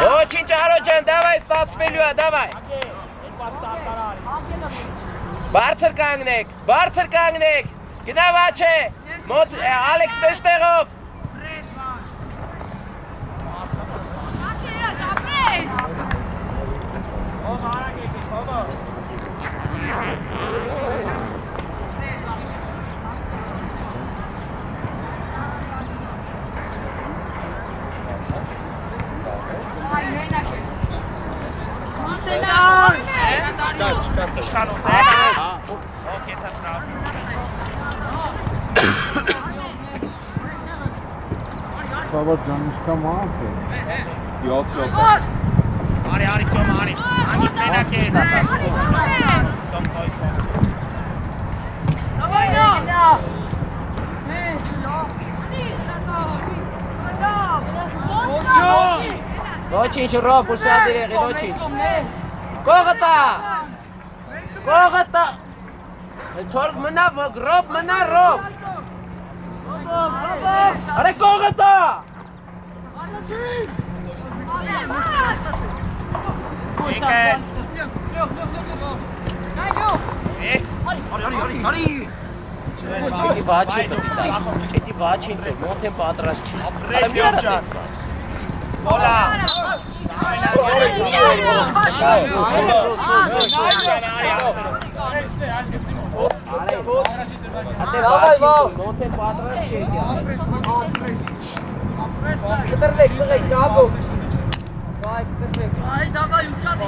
Ոչինչ Արոջան, դավայ ստացվելու է, դավայ։ Բարձր կանգնեք, գնավ աչե, մոտ Ալեքս մեջտեղով։ Իշխանոց է։ Okay, that's enough. Բաբա ջան, ինչքան մանց է։ Յոթ։ Արի, Տոմ, արի։ Անգից մենակ է։ Տոմ, կոյ։ Ոչինչ Ռոբ, ուշադիր եղի, ոչինչ։ Կողտա։ Թորգ մնա, Ռոբ մնա, Ռոբ։ Արե կողտա։ Էդի վաչին է, մոթեն պատրաստ չի։ Ապրեց Յորջան։ Հոլա։ Մոթեն պատրաստ չի։ Կտրվեք, սղեք, կապով։ Այ դավայ ուշադի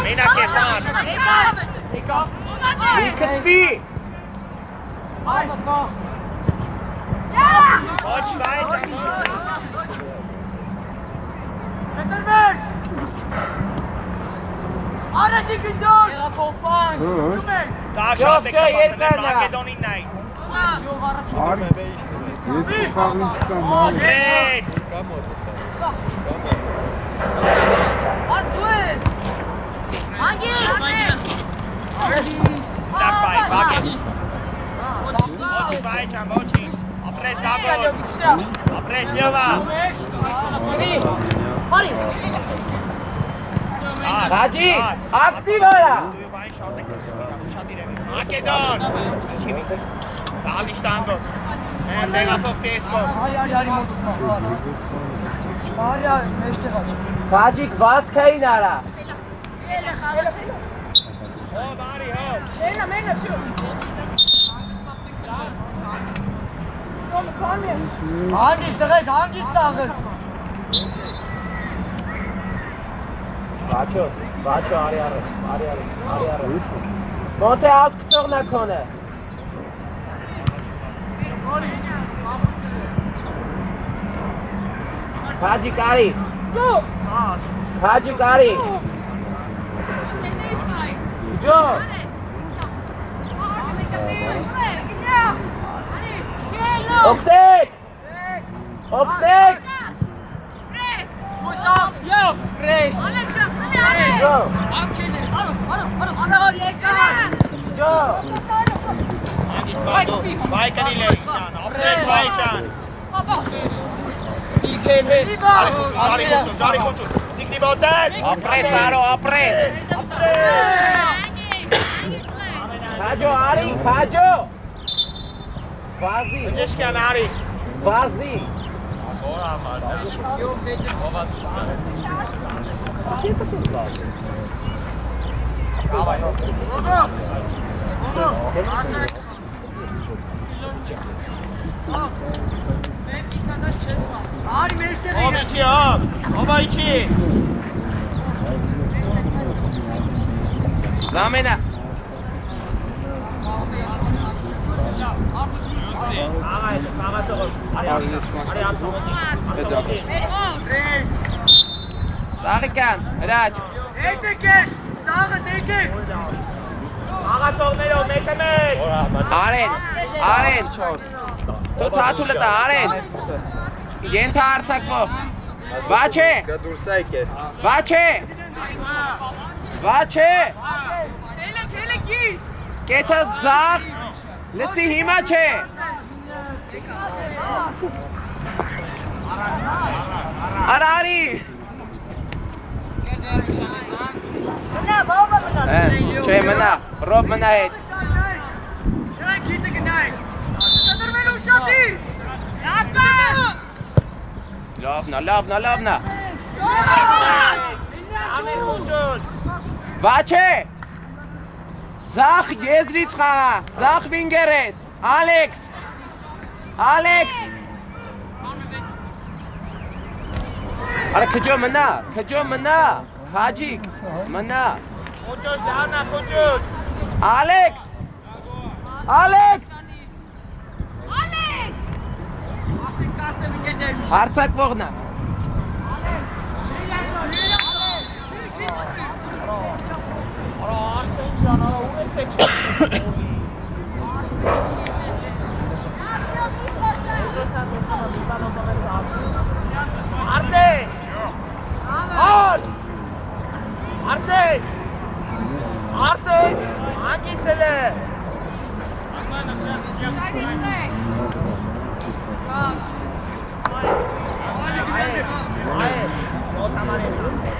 Մենակ է բան։ Կծվի։ Ոչ վայ։ Առաջի գնդոր։ Так, շատ եք պատրաստ Մակեդոնին նայ։ Արի։ Ես կխաղ ինչքան մանց։ Ապրեց։ Արտուես։ Так, բայ, բակե։ Ոչ վայ, չան, ոչինչ։ Ապրեց Գագոն։ Ապրեց Լյովա։ Հաջի, ակտիվ արա։ Մակեդոն։ Դալիշ տանգոց։ Տեղափոխ կեսքով։ Հաջիկ վազքային արա։ Մենա, շո։ Հանգիստ տղեկ, հանգիստ սաղըտ։ Բաչո, արի առես, արի առես։ Մոնթե աուտ կծողնա կոնը։ Հաջի կարի։ Հաջի կարի։ Ջո։ Օգտեք։ Օգտեք։ Ջո։ Ջո։ Վայ կնի լեյջան, ապրես վայ ճան։ Ջարի խոչուն, ծիգնի բոտեն։ Ապրես արո, ապրես։ Հաջո, արի, հաջո։ Վազի։ Ջեշկյան արի։ Վազի։ Արի մեջտեղի։ Ովիչի, ովայչի։ Զամենա։ Սաղիկյան, հրաչ։ Եկեք, սաղըտ եկեք։ Աղացողներով մեկը մեկ։ Արեն, Դու թաթուլը տա, Արեն։ Ենթա արցակվող։ Վաչե։ Կետս ձախ, լսի հիմա չէ։ Արարի։ Չէ մնա, ռոբ մնա հետ։ Յայք գիծը գնայք։ Շադրվելու շատի։ Լավնա։ Վաչե։ Ձախ եզրից խաղա, ձախ վինգեր ես, Ալեքս, արա քջո մնա, Հաջիկ, մնա, Խոչոչ դահանա, խոչոչ։ Ալեքս, հարցակվողնա, Արսեն, հանգիստել է։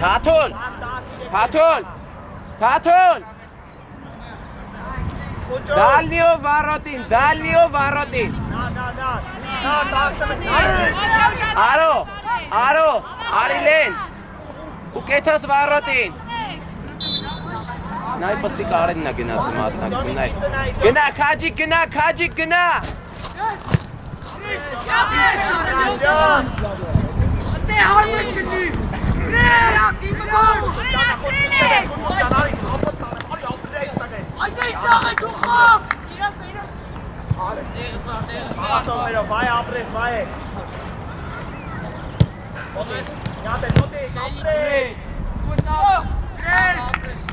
Թաթուլ, դալնիով վարոտին, Արո, Արիլեն, ու կեթոս վարոտին։ Նայ պստիկ արեննա գնացը մասնակցում, նայ։ Գնա, քաջիկ գնա։ Վայ ապրես, վայ։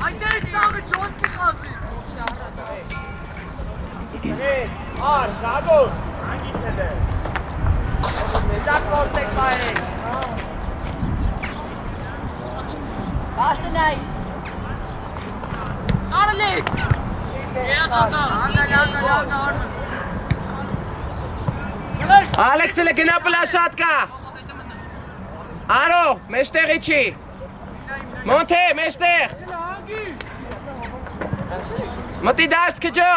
Այնտեղ ծաղը ջոնքի խացի։ Զագոս, հանգիստել է։ Մեզակ որտեք վայեք։ Աշտնայ։ Արլիկ։ Լավնա արմս։ Ալեքսելը գնա պլաշատկա։ Արո, մեջտեղի չի։ Մոնթե, մեջտեղ։ Մտի դաշտ քջո։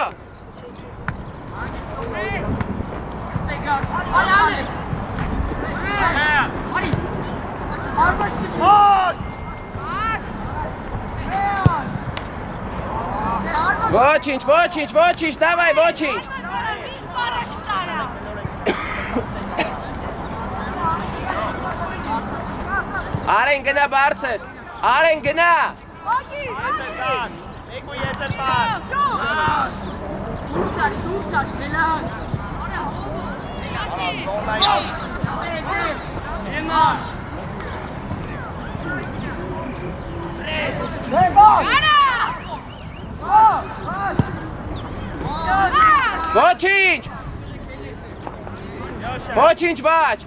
Ոչինչ, ոչինչ, ոչինչ, դավայ, ոչինչ։ Արեն գնա բարձր, Արեն գնա։ Եզր կան, մեկու եզր պար։ Ոչինչ։ Ոչինչ բաչ։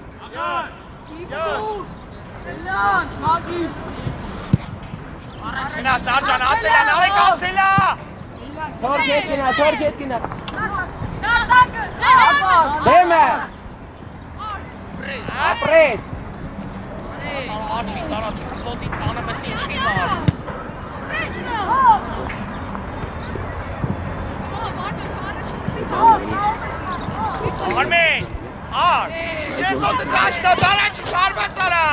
Գնաս Նարջան, ացելա, նարեք ացելա։ Թորք հետ գնա, թորք հետ գնա։ Դեմը։ Ապրես։ Աչի, տարածու, լոտի տանը մեսի ինչի բար։ Արմեն, ար, ես ոտը դաշտա տարաչի սարված արա։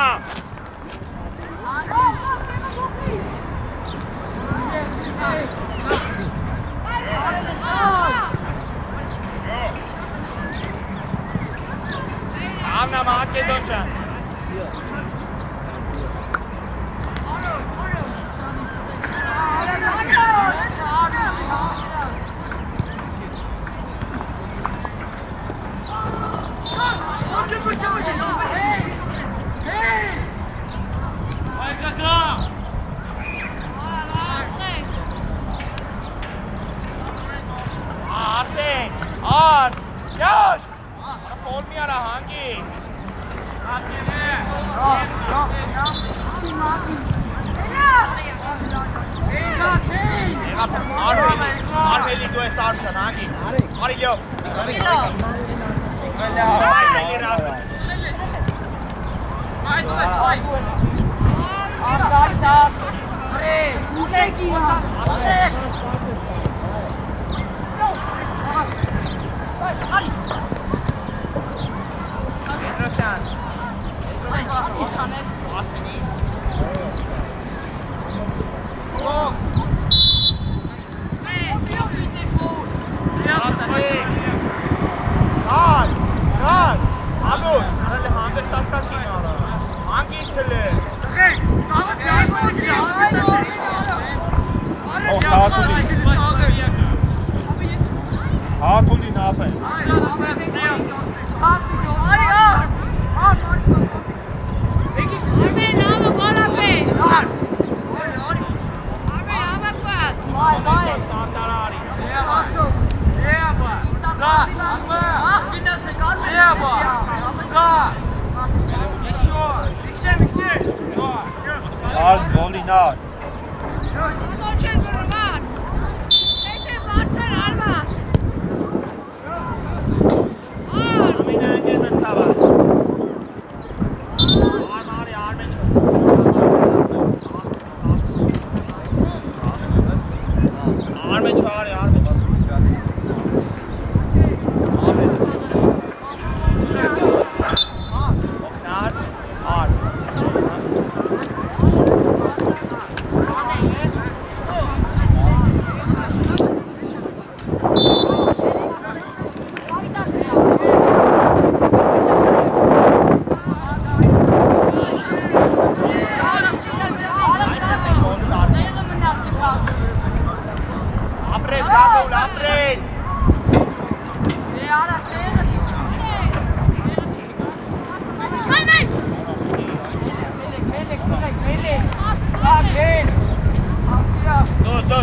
Ամնա մահակետոն ճան։ Արսեն, ար, յաշ, ֆոլ մի արա հանգի։ Արմելի դու ես արմչան, հանգի, արի լյով։ Հատուլին ապել։ Ալ գոլինար։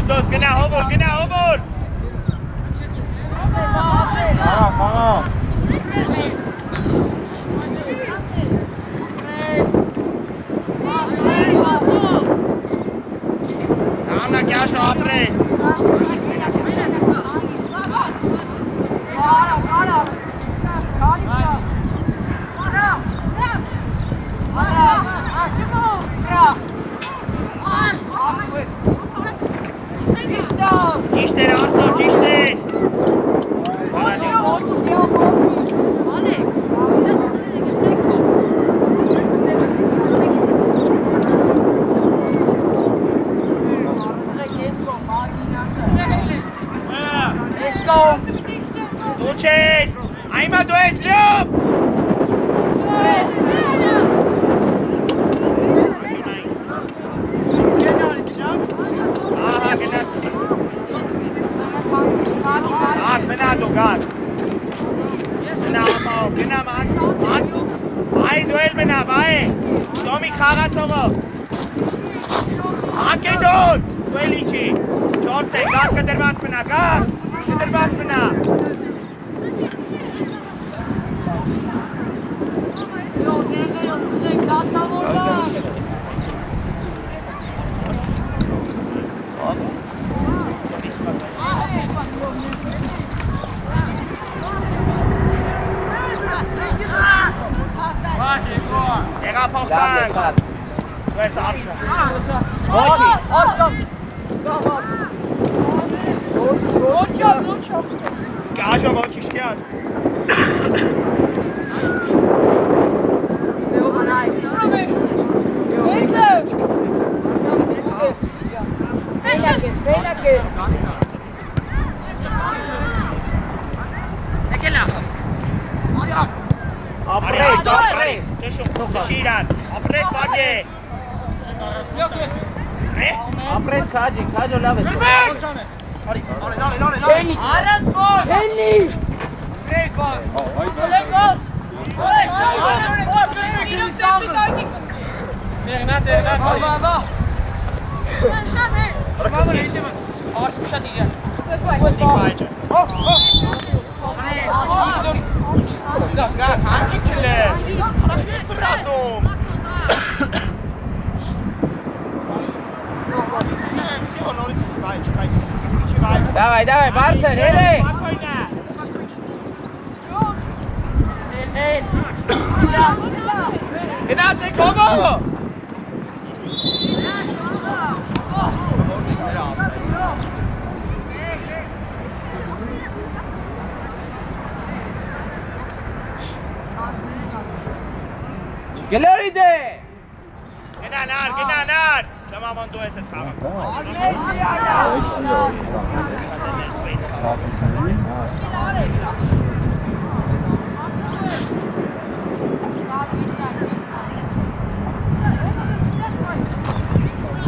Dost, gena hobol. Anna, chiar și-o apres. Giște, Arso, giște! լավ, այ։ Տոմի խաղացողով։ Ակեդոն, դու էլ իջի։ 4 է, գար կդրված մնա, գար, կդրված մնա։ Տեղափոխվենք։ Դու ես արշը։ Գաժո ոչիշ կյար։ Ապրես, ճշում, շիրան, ապրես վագե։ Ապրես քաջի, քաջո լավ է։ Արած որ։ Հեննի։ Գրեյս բաս։ Լեգոս։ Արած որ, ֆերիկի ստամբը։ Մեղնատ։ Վա։ Մամա ինձ արս շատ իջա։ Իպայջը։ Գա, հանգիստ էլ է։ Արաշիտ բրազում։ Դավայ, բարձր, երեք։ Գնացեք հողո։ Գլորիդե։ Գնանար։ Շամաման դու ես այդ խաղը։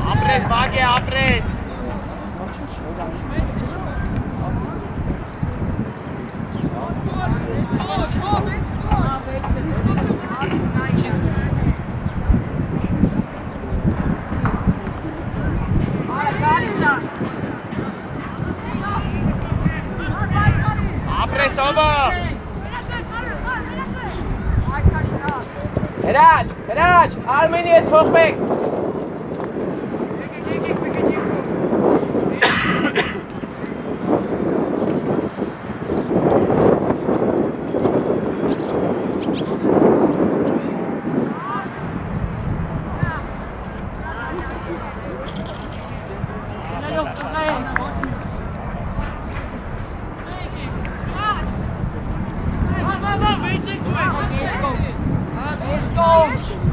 Ապրես, վագե, ապրես։ Ապրես, ովը։ Հրաչ, Արմենի հետ փոխվեք։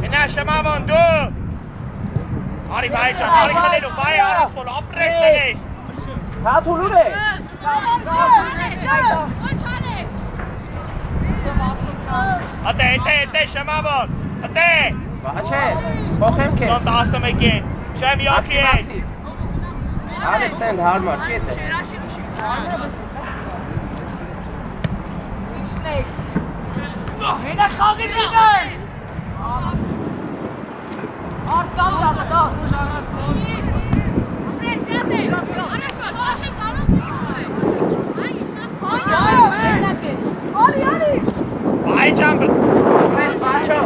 Գնա շամավան դու։ Արի բայջան, արի խլելու, բայ արասվոլ, ապրես տնես։ Հաթուլուր է։ Ատե, շամավան, ատե։ Բաչե, փոխեմ քեզ։ Դոն 11 են, շեմ յոքի են։ Ալեքսանդր հարմար, չի է։ Հենա խաղի դիզեն։ Արտամ դառնա։ Բայջան, Ապրես, բաչո։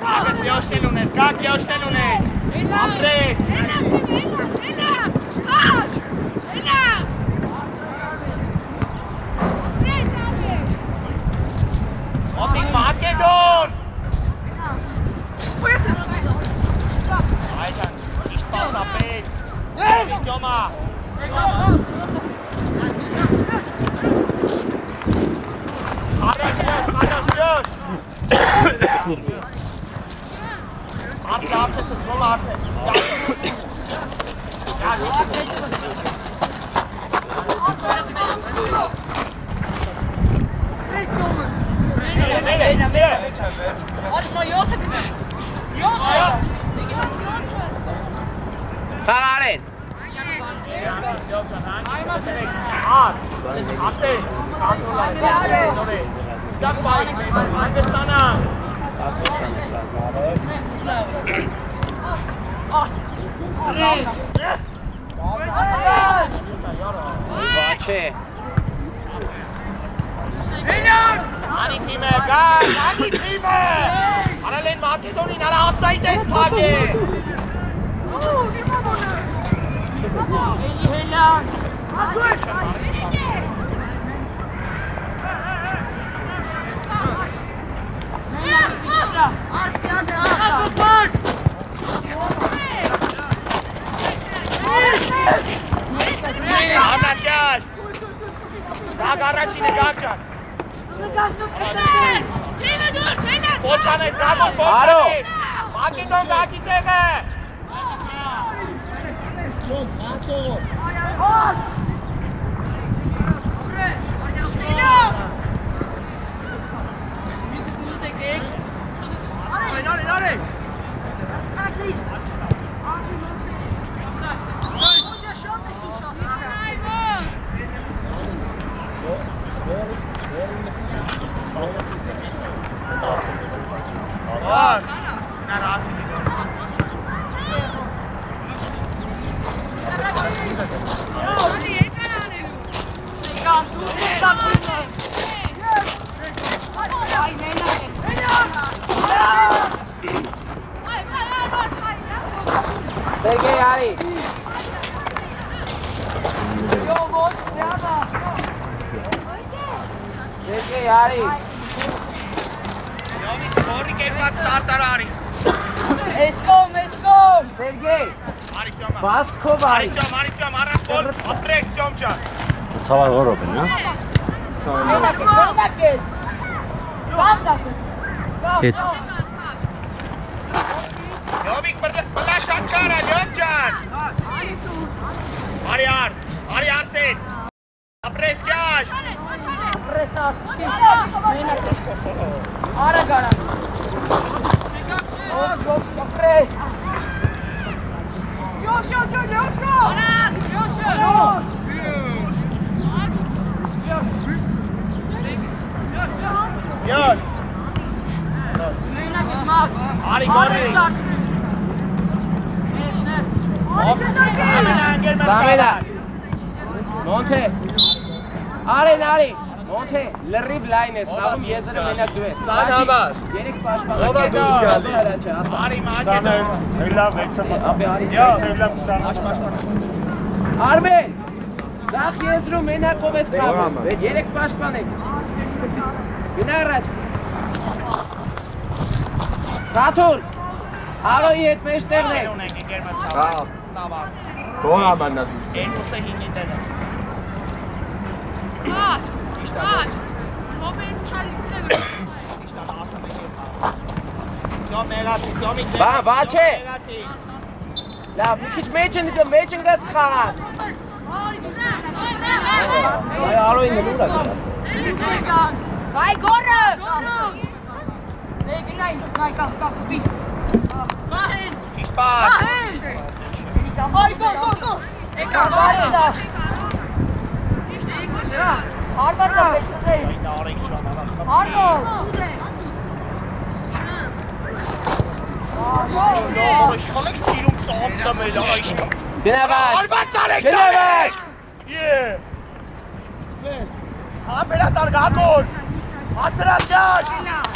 գագս յոշտել ունես, գագ յոշտել ունես։ Ապրես։ Մոտիկ Մակեդոն։ Բայջան, իշտ պասապետ։ Վիճոմա։ Արդես է զոլ արդես։ Արի մա 7 դինը։ 7։ Խաղարեն։ Ասե, Գանի թիմը։ Արալեն Մակեդոնին արա offside է սփակե։ Էլի հելան։ Անատյաշ։ Գակ առաջինը գակ ճան։ Փոչան ես գակով փոչան։ Մակեդոն գակի տեղը։ Sergey Ari. Sergey Ari. Որի կերպած տարտարարի։ Էսկոմ։ Sergey. Արիճոմա։ Baskov Ari. Արիճոմ, առաջ որ ապրեք Սյոմ ջան։ Ցավալ որոպն, հա։ Հետ Յովիկ բլաշան կարա, Սյոմ ջան։ Արի Արսեն։ Ապրես կյաշ։ Արա գարա։ Յոս։ Արի գորի։ Sameda. Monte. Ari. Monte. Լրիվ լայն ես, նաղում եզրը մենակ դու ես։ Սան համար։ Երեք պաշտպան։ Ով է դուրս գալի։ Արի Մակեդոն։ Հելավ 6-ը։ Ապե Արի։ Հելավ 20։ Արմեն։ Ձախ եզրում մենակով ես կազում։ Երեք պաշտպան եք։ Գնա առաջ։ Կաթուր։ Արոյի հետ մեջտեղն եք։ Ունենք գերմա Հա։ ծավալ։ Գոհ ամանա դուրս։ Երկուսը 5-ի տեղը։ Բան, վաչե։ Լավ, մի քիչ մեջ ընկած խաղաս։ Այ Արոյին լուր է գնաց։ Վայ գորը։ Գնայ, կապի։ Վահեն։ Իշպար։ Այ գոր։ Եկա, վայդա։ Հարվարդա պետք է։ Հարվո։ Իշխանեք ծիրում ծամծը մեր այշկա։ Գնավար։ Արվար ծալեք Գնավար։ Ապերատար գագոր։ Ասրատ գար։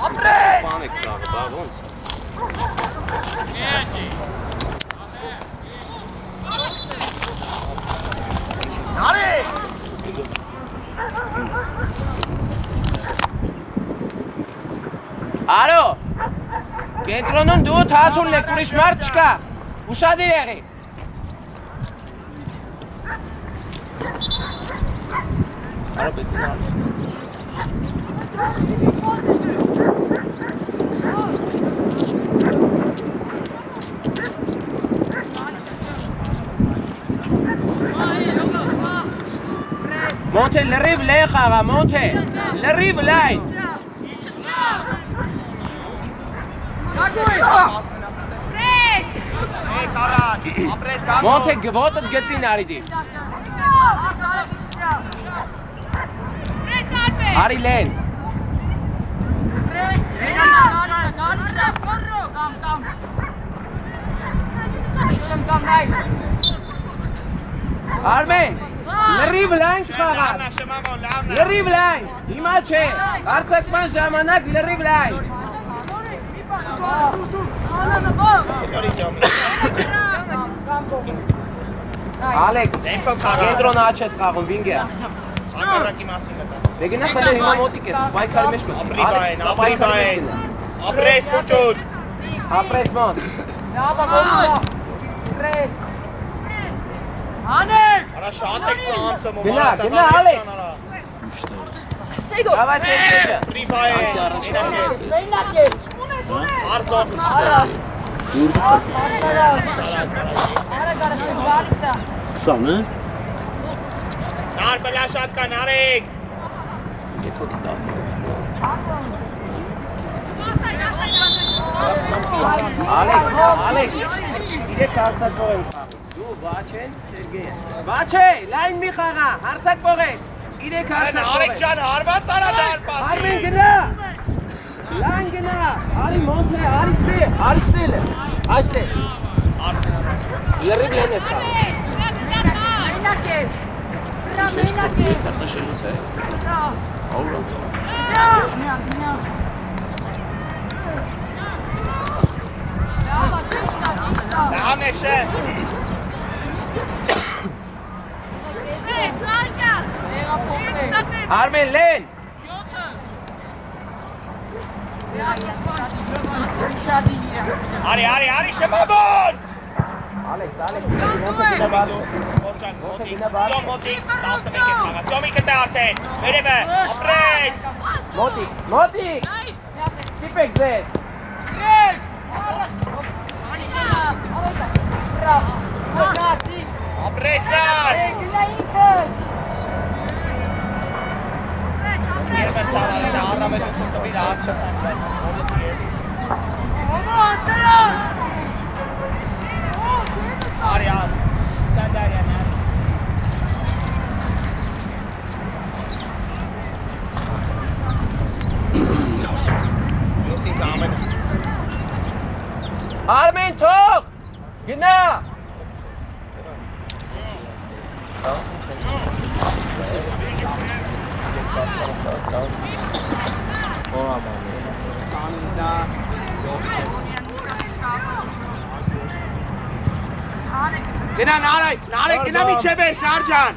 Ապրեն։ Բան եք ծաղը, բա ոնց։ Արի։ Արո։ Կենտրոնում դու թաթուլն եք, ուրիշ մարդ չկա։ Ուշադիր եղի։ Արո պետք է Monte լրիվ լեն խաղա, Monte, լրիվ լայն։ Monte գվոտըտ գծին արիդի։ Արի լեն։ Արմեն, Լրիվ լայն խաղաց։ Լրիվ լայն։ Հիմա չէ։ Հարցակման ժամանակ լրիվ լայն։ Ալեքս, կենտրոնը աչ ես խաղում, վինգեր։ Դե գնա խելը հիմա մոտիկ ես, պայքարի մեջ մոտ։ Ապրես խուճուտ։ Ապրես մոտ։ Անեք։ Արա շատ եք ծանցում ու Գնա, Ալեքս։ Давай Սերգեյը։ Պրիվայ։ Արզոտ։ Քսան, հա։ Նար բլա շատ կան, արեք։ Եկոքի 10։ Ալեքս, իրեք հարցակող եմ խաղում։ Դու Վաչեն, Սերգեյը։ Վաչե, լայն մի խաղա, հարցակող ես։ Իրեք հարցակող Արեք ես։ ջան, հարված արադար պասի։ Արմեն գնա։ Լայն գնա։ Արի մոնտն է, արիստել է։ Այստեղ։ Լրիվ լեն ես խաղում։ Կարտաշելուց է ես։ Աուրան խաղաց։ Լավ է շեֆ։ Արմեն լեն։ Արի շմամոն։ Ալեքս, ոնց է բացը։ Մոտիկ, 11 է խաղաց, Տոմիկը դա արդեն, վերևը, ապրես։ Մոտիկ։ Տիպեք ձեզ։ Ապրես դար։ Երբեն ծավալը դա առավելություն տվիր ացը։ Արի աս, ստանդարյան աս։ Յոսիս ամենը։ Արմեն թող։ Գնա։ Գնա նարեկ, գնա միջև էր շարջան։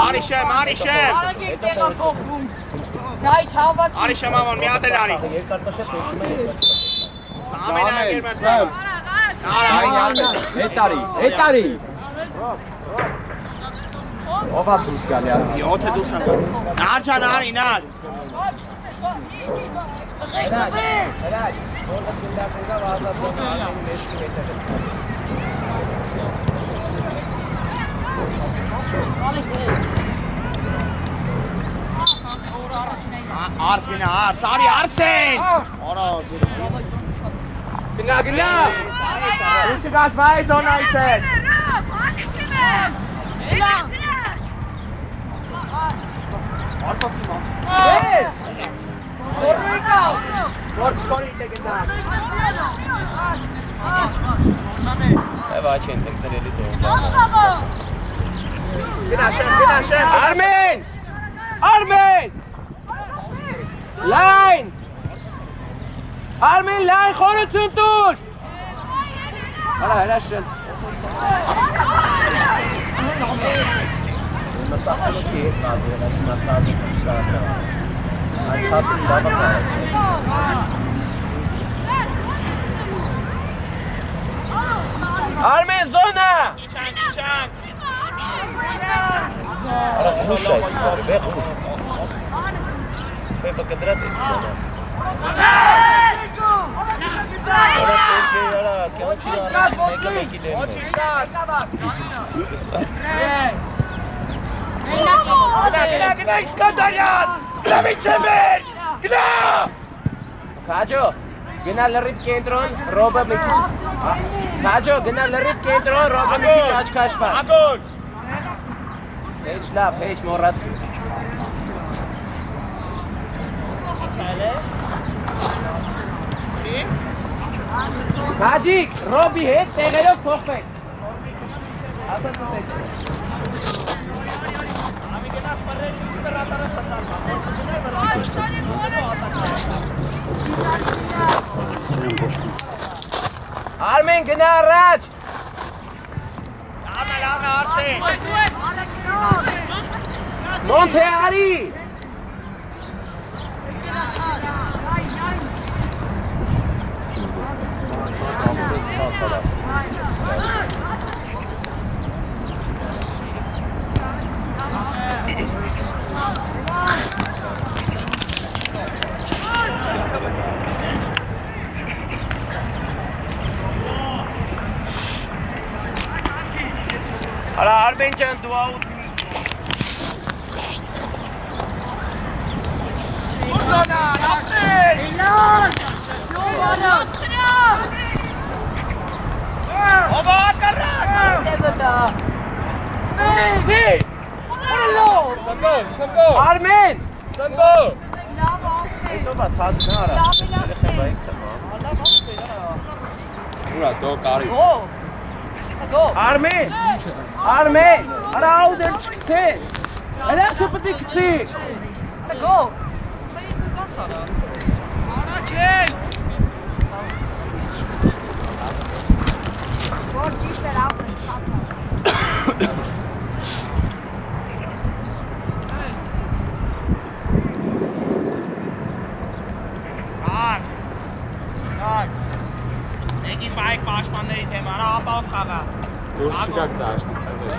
Արի շեմ։ Արի շեմ ամոն, մի հատ էլ արի։ Ամեն ագերման ծավ։ Հետարի։ Ով է դուրս գալի ասի։ 7 դուրս եմ։ Նար ջան, արի, նար։ Արս գնա, արի, արսեն։ Արա, Գնա։ Ինչ գաս վայ զոնայից են։ Որ չկորի դե գնա։ Վաչեն ձգտրելի դող։ Գնա շեմ։ Արմեն։ Լայն։ Արմեն լայն խորություն տուր։ Արա հրաշեն։ Մասախտը չի հետ նազի, նա չնատ նազի չշարացա։ Այս թատին լավը կարած է։ Արմեն զոնա։ Իչան։ Արա խուշ է եսի բարի, բեղ խուշ։ Բեպը կդրած է տիլանը։ Արա Սերգեյ, արա, կեղոչի առաջին մեկը մեկի դեմն է։ Ոչինչ կար։ Գնա, Իսկանդարյան։ Գնա միջև էր։ Գնա։ Քաջո, գնա լրիվ կենտրոն, ռոբը մի քիչ։ Քաջո, գնա լրիվ կենտրոն, ռոբը մի քիչ աչքաշված։ Ագոն։ Հեչ լավ, հեչ մոռացի։ Քաջիկ, ռոբի հետ տեղերով փոխվեք։ Արմեն գնա առաջ։ Լավ է, Արսեն։ Մոնթե արի։ Արա Արմեն ջան, դու աուտ Արմեն։ Հետո բա թազն արա։ Ուրա դո կարի։ Արմեն։ Արմեն։ Արա աուդել չկցես։ Հələ չպետք է գցի։ Եկի բայք պաշտպանների թեմ, արա ապավ խաղա։ Դուրս չգաք դաշտի սազը։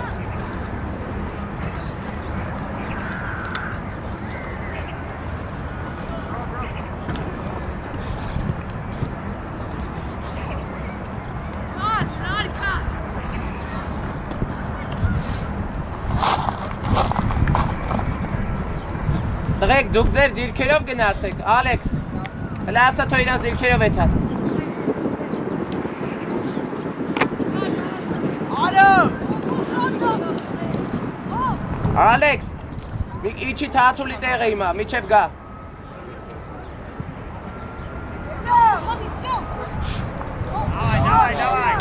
Տղեկ, դուք ձեր դիրքերով գնացեք, Ալեքս։ Հələ ասա թո իրանց դիրքերով եթան։ Ալեքս, իչի թաթուլի տեղ է հիմա, միչև գա։ Давай.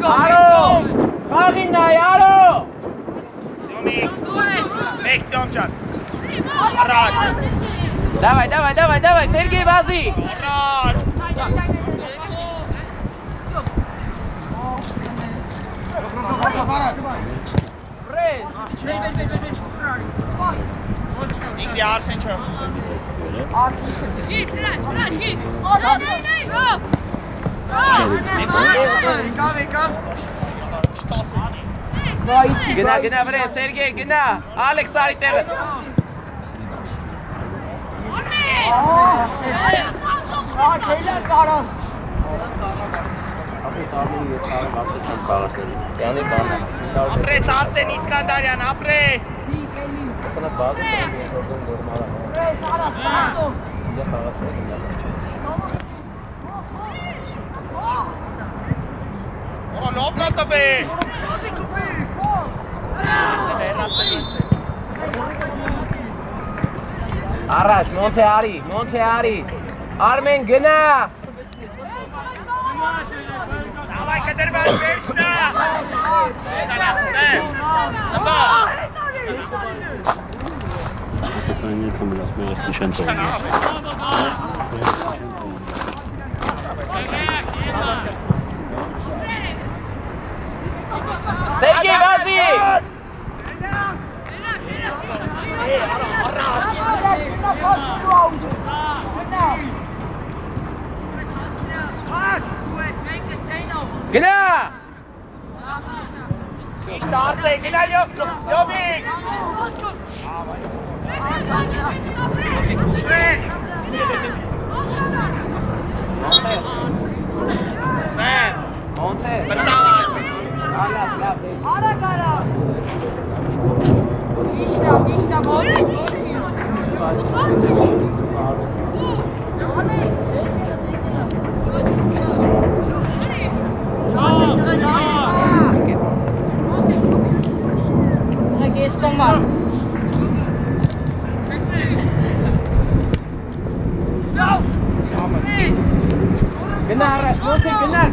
Արո, խաղին նայ, արո։ Մեկ ճամճան։ Առաջ։ Давай, Սերգեյ վազի։ Առաջ։ Ինգլի Արսեն չո։ Գնա վրե, Սերգեյ, գնա, Ալեքս արի տեղը։ Ապրես Արսեն Իսկանդարյան, ապրես։ Լոբնա տվե։ Առաջ, Մոնթե արի։ Արմեն գնա։ Давай, կդրված վերջնա։ Տականի կամերաս մեր նշան ծով։ Սերգեյ վազի։ Գնա։ Իշտ Արսեն, գնա Լյովիկ։ Սեն, Մոնթե։ բրտավար։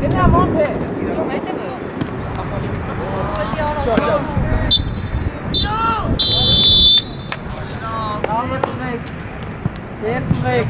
Գնա ոնց է։ Երբ մեկ։